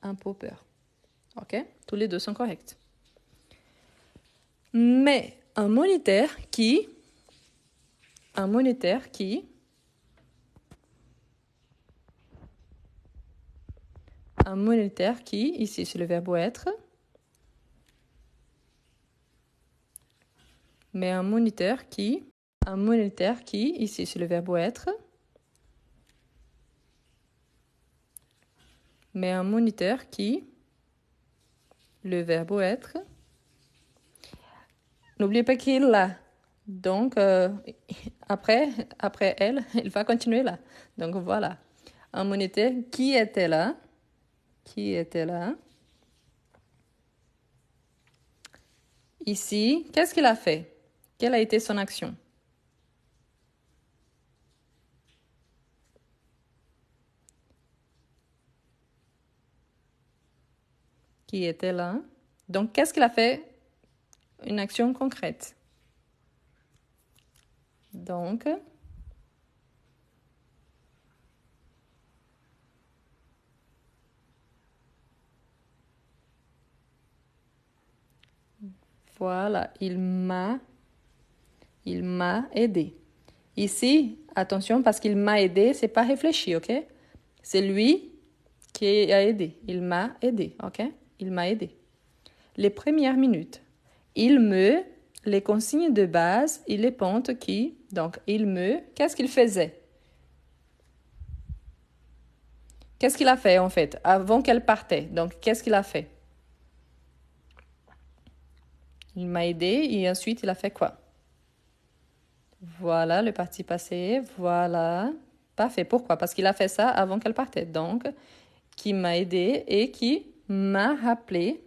un peu peur. OK? Tous les deux sont corrects. Mais un moniteur qui, ici c'est le verbe être, mais un moniteur qui, ici c'est le verbe être, mais un moniteur qui, le verbe être. N'oubliez pas qu'il est là. Donc, après elle, il va continuer là. Donc, voilà. Un moniteur qui était là. Qui était là. Ici, qu'est-ce qu'il a fait? Quelle a été son action? Qui était là. Donc, qu'est-ce qu'il a fait? Une action concrète. Donc, Voilà, il m'a aidé. Ici, attention, parce qu'il m'a aidé, c'est pas réfléchi, ok? C'est lui qui a aidé. Il m'a aidé, ok? Il m'a aidé. Les premières minutes. Les consignes de base et les pontes qui, donc qu'est-ce qu'il faisait? Qu'est-ce qu'il a fait en fait, avant qu'elle partait? Donc, qu'est-ce qu'il a fait? Il m'a aidé et ensuite il a fait quoi? Voilà le parti passé, voilà. Parfait. Pourquoi? Parce qu'il a fait ça avant qu'elle partait. Donc, qui m'a aidé et qui m'a rappelé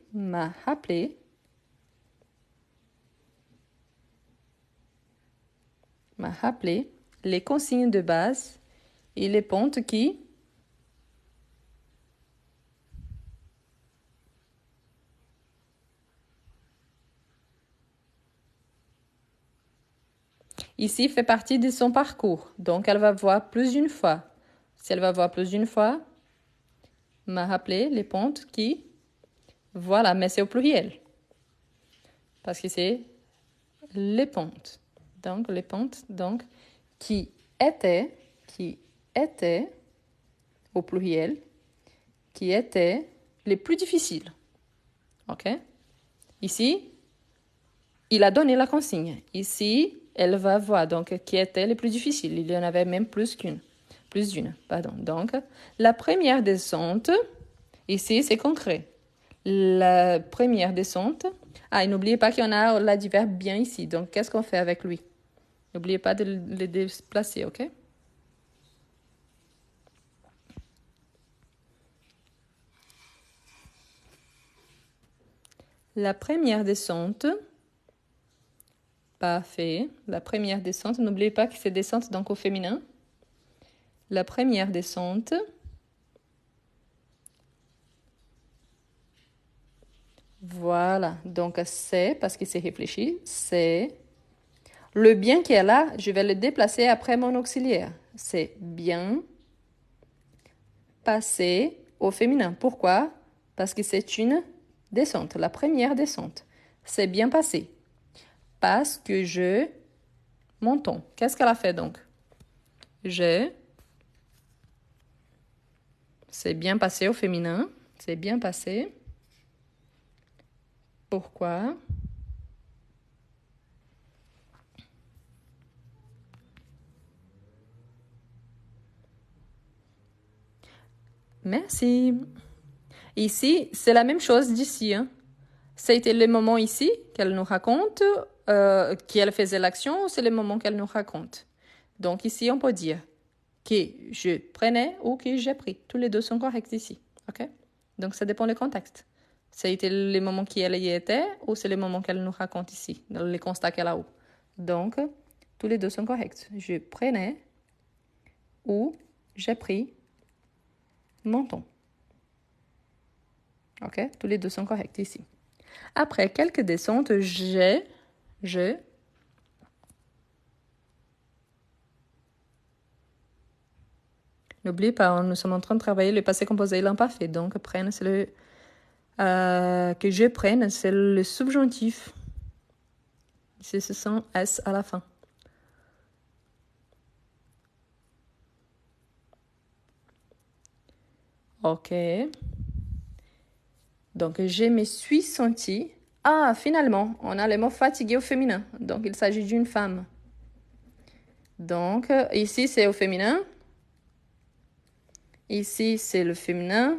les consignes de base et les pontes qui... Ici, fait partie de son parcours. Donc, elle va voir plus d'une fois. Si elle va voir plus d'une fois, m'a rappelé les pontes qui... Voilà, mais c'est au pluriel. Parce que c'est les pontes. Donc, les pontes, donc, qui étaient, au pluriel, qui étaient les plus difficiles. OK? Ici, il a donné la consigne. Ici, elle va voir, donc, qui étaient les plus difficiles. Il y en avait même plus d'une, pardon. Donc, la première descente, ici, c'est concret. La première descente. Ah, et n'oubliez pas qu'il y en a l'adverbe bien ici. Donc, qu'est-ce qu'on fait avec lui? N'oubliez pas de le déplacer, ok? La première descente. Parfait. La première descente. N'oubliez pas que c'est descente donc au féminin. La première descente. Voilà. Donc, c'est, parce que c'est réfléchi, c'est... Le bien qui est là, je vais le déplacer après mon auxiliaire. C'est bien passé au féminin. Pourquoi? Parce que c'est une descente, la première descente. C'est bien passé. Parce que je... Monton. Qu'est-ce qu'elle a fait donc? C'est bien passé au féminin. C'est bien passé. Pourquoi? Merci. Ici, c'est la même chose d'ici. Hein. C'était le moment ici qu'elle nous raconte, qu'elle faisait l'action, ou c'est le moment qu'elle nous raconte. Donc ici, on peut dire que je prenais ou que j'ai pris. Tous les deux sont corrects ici. OK? Donc ça dépend du contexte. C'était le moment qu'elle y était ou c'est le moment qu'elle nous raconte ici, dans les constats qu'elle a eu. Donc, tous les deux sont corrects. Je prenais ou j'ai pris mon temps. OK? Tous les deux sont corrects ici. Après quelques descentes, je. N'oubliez pas, nous sommes en train de travailler le passé composé et l'imparfait. Donc, prenne, c'est le... que je prenne, c'est le subjonctif. C'est ce son S à la fin. OK. Donc, je me suis sentie... Ah, finalement, on a le mot fatigué au féminin. Donc, il s'agit d'une femme. Donc, ici, c'est au féminin. Ici, c'est le féminin.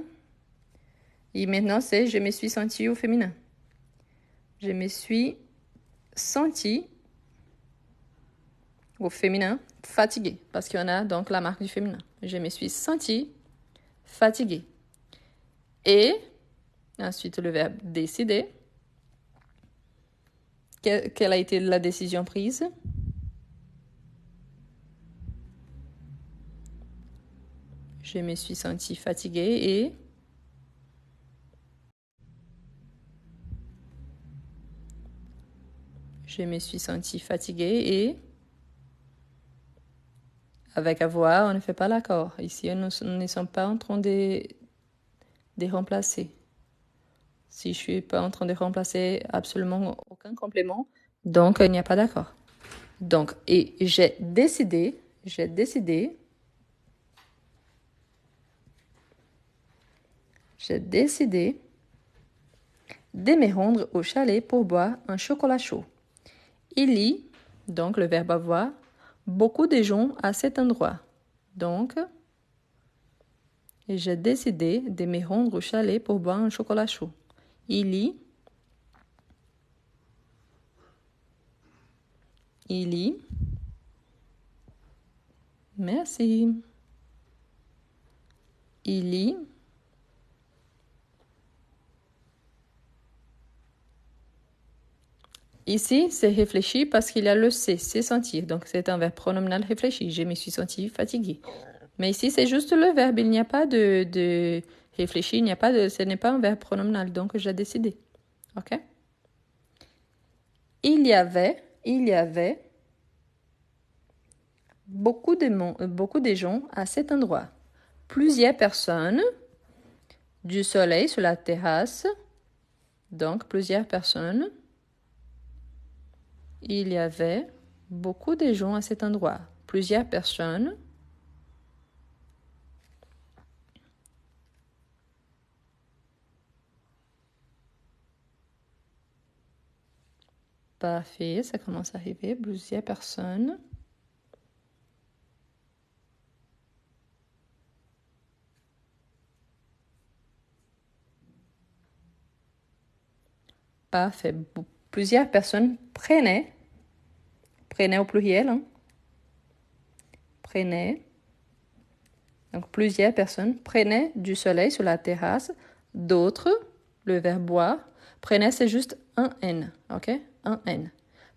Et maintenant, c'est je me suis sentie au féminin. Je me suis sentie au féminin fatiguée. Parce qu'il y en a donc la marque du féminin. Je me suis sentie fatiguée. Et ensuite, le verbe décider. Quelle a été la décision prise? Je me suis sentie fatiguée et... Je me suis sentie fatiguée et... Avec avoir, on ne fait pas l'accord. Ici, nous ne sommes pas en train de remplacer. Si je suis pas en train de remplacer absolument aucun complément, donc il n'y a pas d'accord. Donc, et j'ai décidé de me rendre au chalet pour boire un chocolat chaud. Il y a, donc le verbe avoir, beaucoup de gens à cet endroit. Donc, j'ai décidé de me rendre au chalet pour boire un chocolat chaud. Il y a, merci. Il y Ici, c'est réfléchi parce qu'il y a le c'est sentir. Donc, c'est un verbe pronominal réfléchi. Je me suis senti fatiguée. Mais ici, c'est juste le verbe. Il n'y a pas de réfléchi, ce n'est pas un verbe pronominal. Donc, j'ai décidé. OK? Il y avait beaucoup de gens à cet endroit. Plusieurs personnes, du soleil sur la terrasse. Donc, plusieurs personnes. Il y avait beaucoup de gens à cet endroit. Plusieurs personnes. Parfait, ça commence à arriver. Plusieurs personnes. Parfait. Plusieurs personnes prenaient au pluriel, hein. Prenaient. Donc, plusieurs personnes prenaient du soleil sur la terrasse. D'autres, le verbe boire. Prenaient, c'est juste un N, ok? Un N.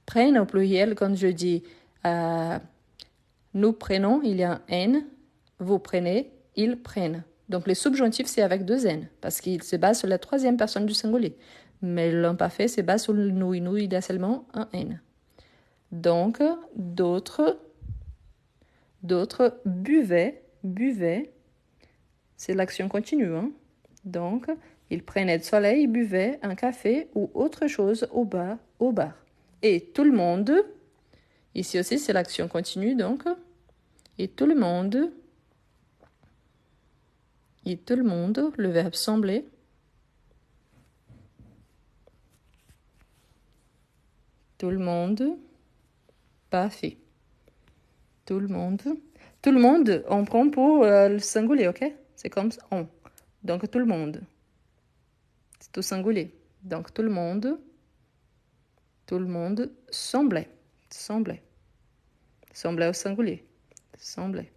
Prennent au pluriel, quand je dis nous prenons, il y a un N. Vous prenez, ils prennent. Donc, les subjonctifs, c'est avec deux N, parce qu'il se base sur la troisième personne du singulier. Mais l'imparfait se base sur le nous. Nous, il y a seulement un N. Donc, d'autres buvaient. C'est l'action continue, hein? Donc, ils prenaient du soleil, ils buvaient un café ou autre chose au bar. Et tout le monde, ici aussi c'est l'action continue, donc, et tout le monde, le verbe sembler. Tout le monde, parfait. Tout le monde, on prend pour le singulier, ok? C'est comme on. Donc, tout le monde. C'est tout singulier. Donc, tout le monde semblait. Semblait au singulier. Semblait.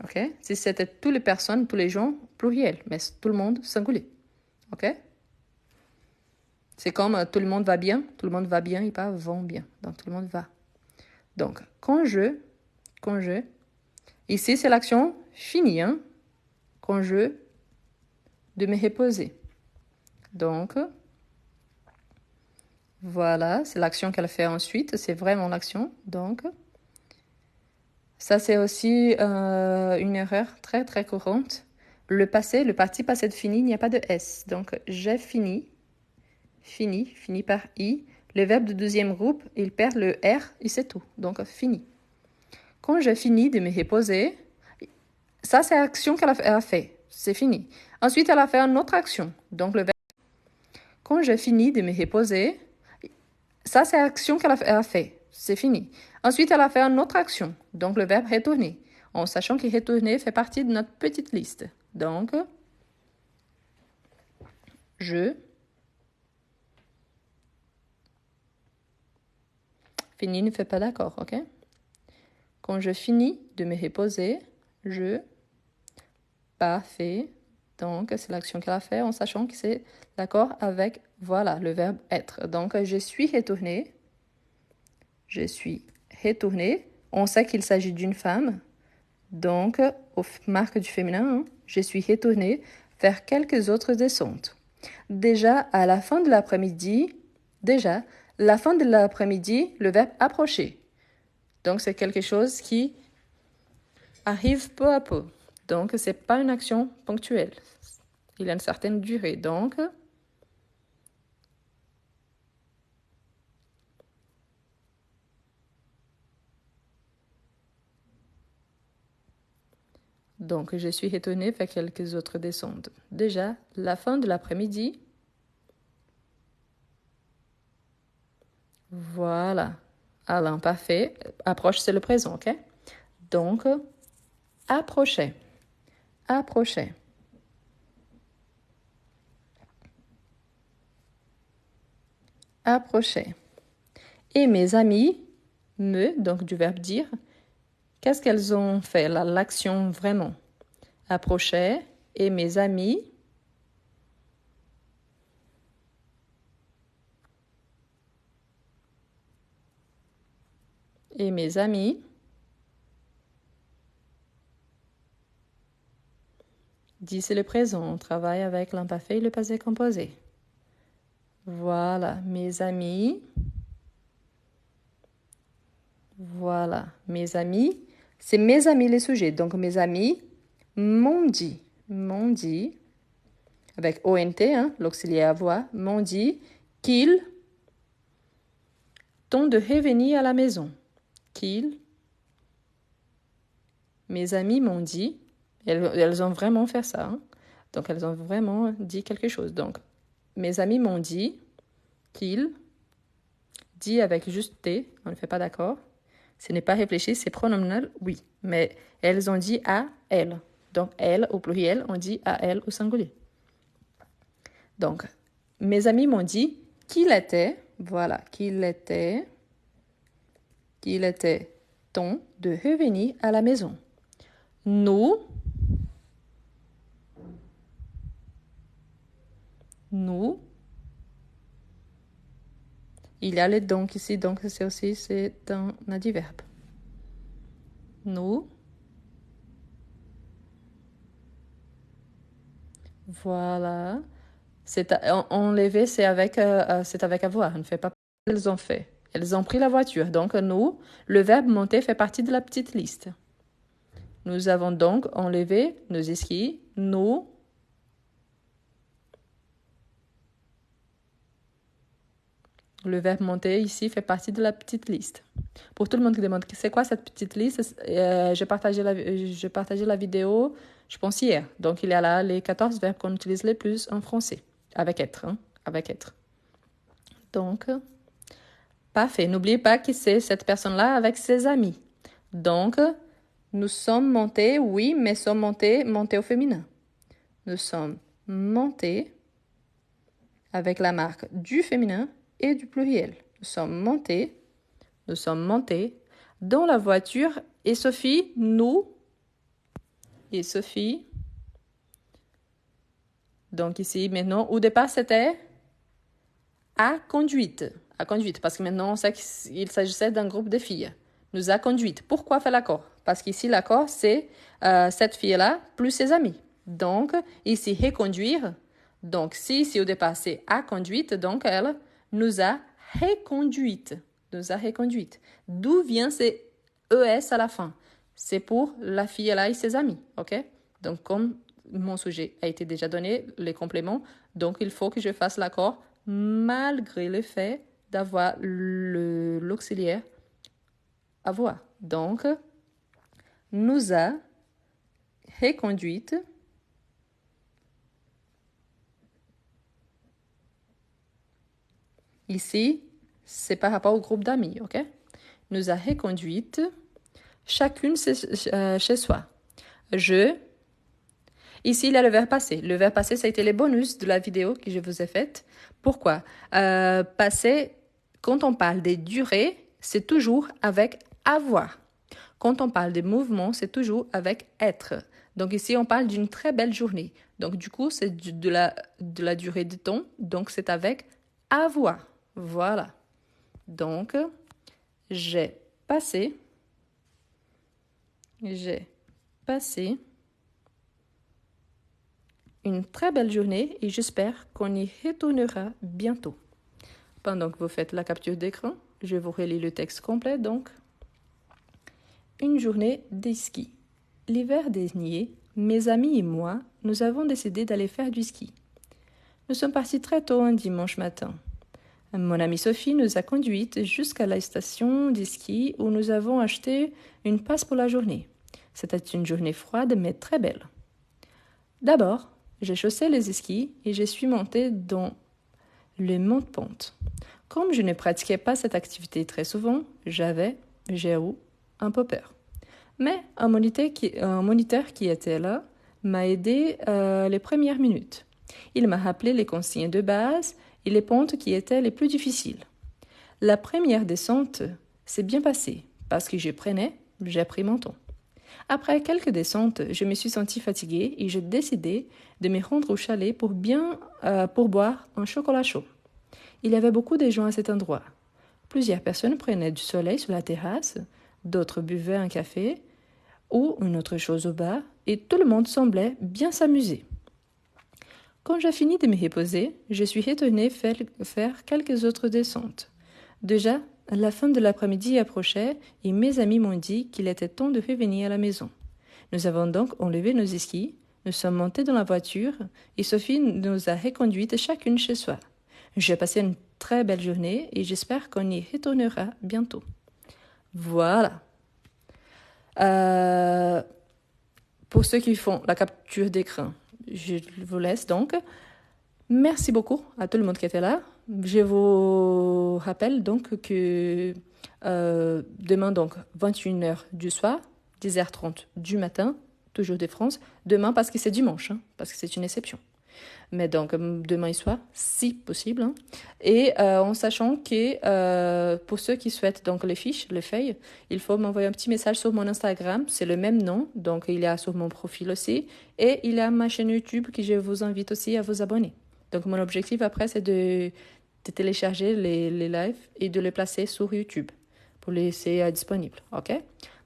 Ok? Si c'était toutes les personnes, tous les gens, pluriel. Mais tout le monde, singulier. Ok? C'est comme tout le monde va bien. Tout le monde va bien et pas vont bien. Donc, tout le monde va. Donc, quand je. Ici, c'est l'action finie, hein? Quand je de me reposer. Donc, voilà, c'est l'action qu'elle fait ensuite. C'est vraiment l'action. Donc, ça, c'est aussi une erreur très, très courante. Le passé, le parti passé de fini, il n'y a pas de S. Donc, j'ai fini par I. Le verbe de deuxième groupe, il perd le R et c'est tout. Donc, fini. Quand j'ai fini de me reposer, ça, c'est l'action qu'elle a fait. C'est fini. Ensuite, elle a fait une autre action. Donc, le verbe. Quand j'ai fini de me reposer, ça, c'est l'action qu'elle a fait. C'est fini. Ensuite, elle a fait une autre action. Donc, le verbe retourner. En sachant que retourner fait partie de notre petite liste. Donc, je. Fini ne fait pas d'accord, ok? Quand je finis de me reposer, je. Parfait. Donc, c'est l'action qu'elle a fait en sachant que c'est d'accord avec, voilà, le verbe être. Donc, je suis retournée. Je suis retournée. On sait qu'il s'agit d'une femme. Donc, aux marques du féminin, hein, je suis retournée faire quelques autres descentes. Déjà, la fin de l'après-midi, le verbe approcher. Donc, c'est quelque chose qui arrive peu à peu. Donc, ce n'est pas une action ponctuelle. Il a une certaine durée. Donc, Donc, je suis étonnée vers quelques autres descendent. Déjà, la fin de l'après-midi. Voilà. Alors, parfait. Approche, c'est le présent, ok? Donc, approchez. Approchez. Approchez. Et mes amis, donc du verbe dire, qu'est-ce qu'elles ont fait, l'action vraiment? Approchez. Et mes amis, dit c'est le présent, on travaille avec l'imparfait et le passé composé. Voilà, mes amis. Voilà, mes amis. C'est mes amis les sujets. Donc, mes amis m'ont dit, avec ONT, hein, l'auxiliaire à voix, m'ont dit qu'ils t'ont de revenir à la maison. Mes amis m'ont dit, elles ont vraiment fait ça. Hein. Donc, elles ont vraiment dit quelque chose. Donc, mes amis m'ont dit qu'ils, dit avec juste T, on ne fait pas d'accord. Ce n'est pas réfléchi, c'est pronominal, oui. Mais elles ont dit à elles. Donc, elles au pluriel, on dit à elles au singulier. Donc, mes amis m'ont dit qu'il était, voilà, qu'il était temps de revenir à la maison. Nous, il y a les donc ici, donc c'est un adverbe. Nous, voilà. C'est enlevé, c'est avec avoir. On ne fait pas. Elles ont fait. Elles ont pris la voiture. Donc nous, le verbe monter fait partie de la petite liste. Nous avons donc enlevé nos skis. Nous. Le verbe monter ici fait partie de la petite liste. Pour tout le monde qui demande c'est quoi cette petite liste, j'ai partagé la vidéo, je pense hier. Donc il y a là les 14 verbes qu'on utilise les plus en français. Avec être, hein, avec être. Donc, parfait. N'oubliez pas que c'est cette personne-là avec ses amis. Donc, nous sommes montés, oui, mais sommes montés au féminin. Nous sommes montés avec la marque du féminin et du pluriel. Nous sommes montés dans la voiture. Et Sophie, nous. Et Sophie. Donc ici, maintenant, au départ, c'était à conduite. À conduite, parce que maintenant, on sait qu'il s'agissait d'un groupe de filles. Nous a conduite. Pourquoi faire l'accord? Parce qu'ici, l'accord, c'est cette fille-là plus ses amis. Donc, ici, reconduire. Donc, si au départ, c'est à conduite, donc elle nous a reconduite. D'où vient ces ES à la fin? C'est pour la fille-là et ses amis, ok? Donc, comme mon sujet a été déjà donné, les compléments, donc il faut que je fasse l'accord malgré le fait d'avoir l'auxiliaire avoir. Donc, nous a reconduite ici, c'est par rapport au groupe d'amis, ok? Nous a reconduite chacune chez soi. Ici, il y a le verbe passé. Le verbe passé, ça a été les bonus de la vidéo que je vous ai faite. Pourquoi? Passé, quand on parle des durées, c'est toujours avec avoir. Quand on parle des mouvements, c'est toujours avec être. Donc ici, on parle d'une très belle journée. Donc du coup, c'est de la durée du temps. Donc c'est avec avoir. Voilà. Donc, j'ai passé une très belle journée et j'espère qu'on y retournera bientôt. Pendant que vous faites la capture d'écran, je vous relis le texte complet donc. Une journée de ski. L'hiver dernier, mes amis et moi, nous avons décidé d'aller faire du ski. Nous sommes partis très tôt un dimanche matin. Mon amie Sophie nous a conduites jusqu'à la station de ski où nous avons acheté une passe pour la journée. C'était une journée froide mais très belle. D'abord, j'ai chaussé les skis et je suis montée dans le mont de pente. Comme je ne pratiquais pas cette activité très souvent, j'ai eu un peu peur. Mais un moniteur qui était là m'a aidé les premières minutes. Il m'a rappelé les consignes de base et les pentes qui étaient les plus difficiles. La première descente s'est bien passée parce que j'ai pris mon temps. Après quelques descentes, je me suis sentie fatiguée et j'ai décidé de me rendre au chalet pour boire un chocolat chaud. Il y avait beaucoup de gens à cet endroit. Plusieurs personnes prenaient du soleil sur la terrasse, d'autres buvaient un café ou une autre chose au bar, et tout le monde semblait bien s'amuser. Quand j'ai fini de me reposer, je suis retournée faire quelques autres descentes. Déjà, la fin de l'après-midi approchait et mes amis m'ont dit qu'il était temps de revenir à la maison. Nous avons donc enlevé nos skis, nous sommes montés dans la voiture et Sophie nous a reconduites chacune chez soi. J'ai passé une très belle journée et j'espère qu'on y retournera bientôt. Voilà. Pour ceux qui font la capture d'écran, je vous laisse donc. Merci beaucoup à tout le monde qui était là. Je vous rappelle donc que demain, donc 21h du soir, 10h30 du matin, toujours de France. Demain parce que c'est dimanche, parce que c'est une exception. Mais donc demain soir, si possible. Et en sachant que pour ceux qui souhaitent donc les feuilles, il faut m'envoyer un petit message sur mon Instagram. C'est le même nom, donc il y a sur mon profil aussi. Et il y a ma chaîne YouTube que je vous invite aussi à vous abonner. Donc mon objectif après, c'est de télécharger les lives et de les placer sur YouTube pour les laisser disponibles. Ok?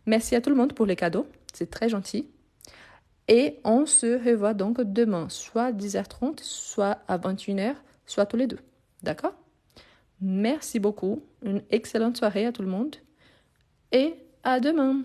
Merci à tout le monde pour les cadeaux. C'est très gentil. Et on se revoit donc demain, soit à 10h30, soit à 21h, soit tous les deux. D'accord? Merci beaucoup. Une excellente soirée à tout le monde. Et à demain.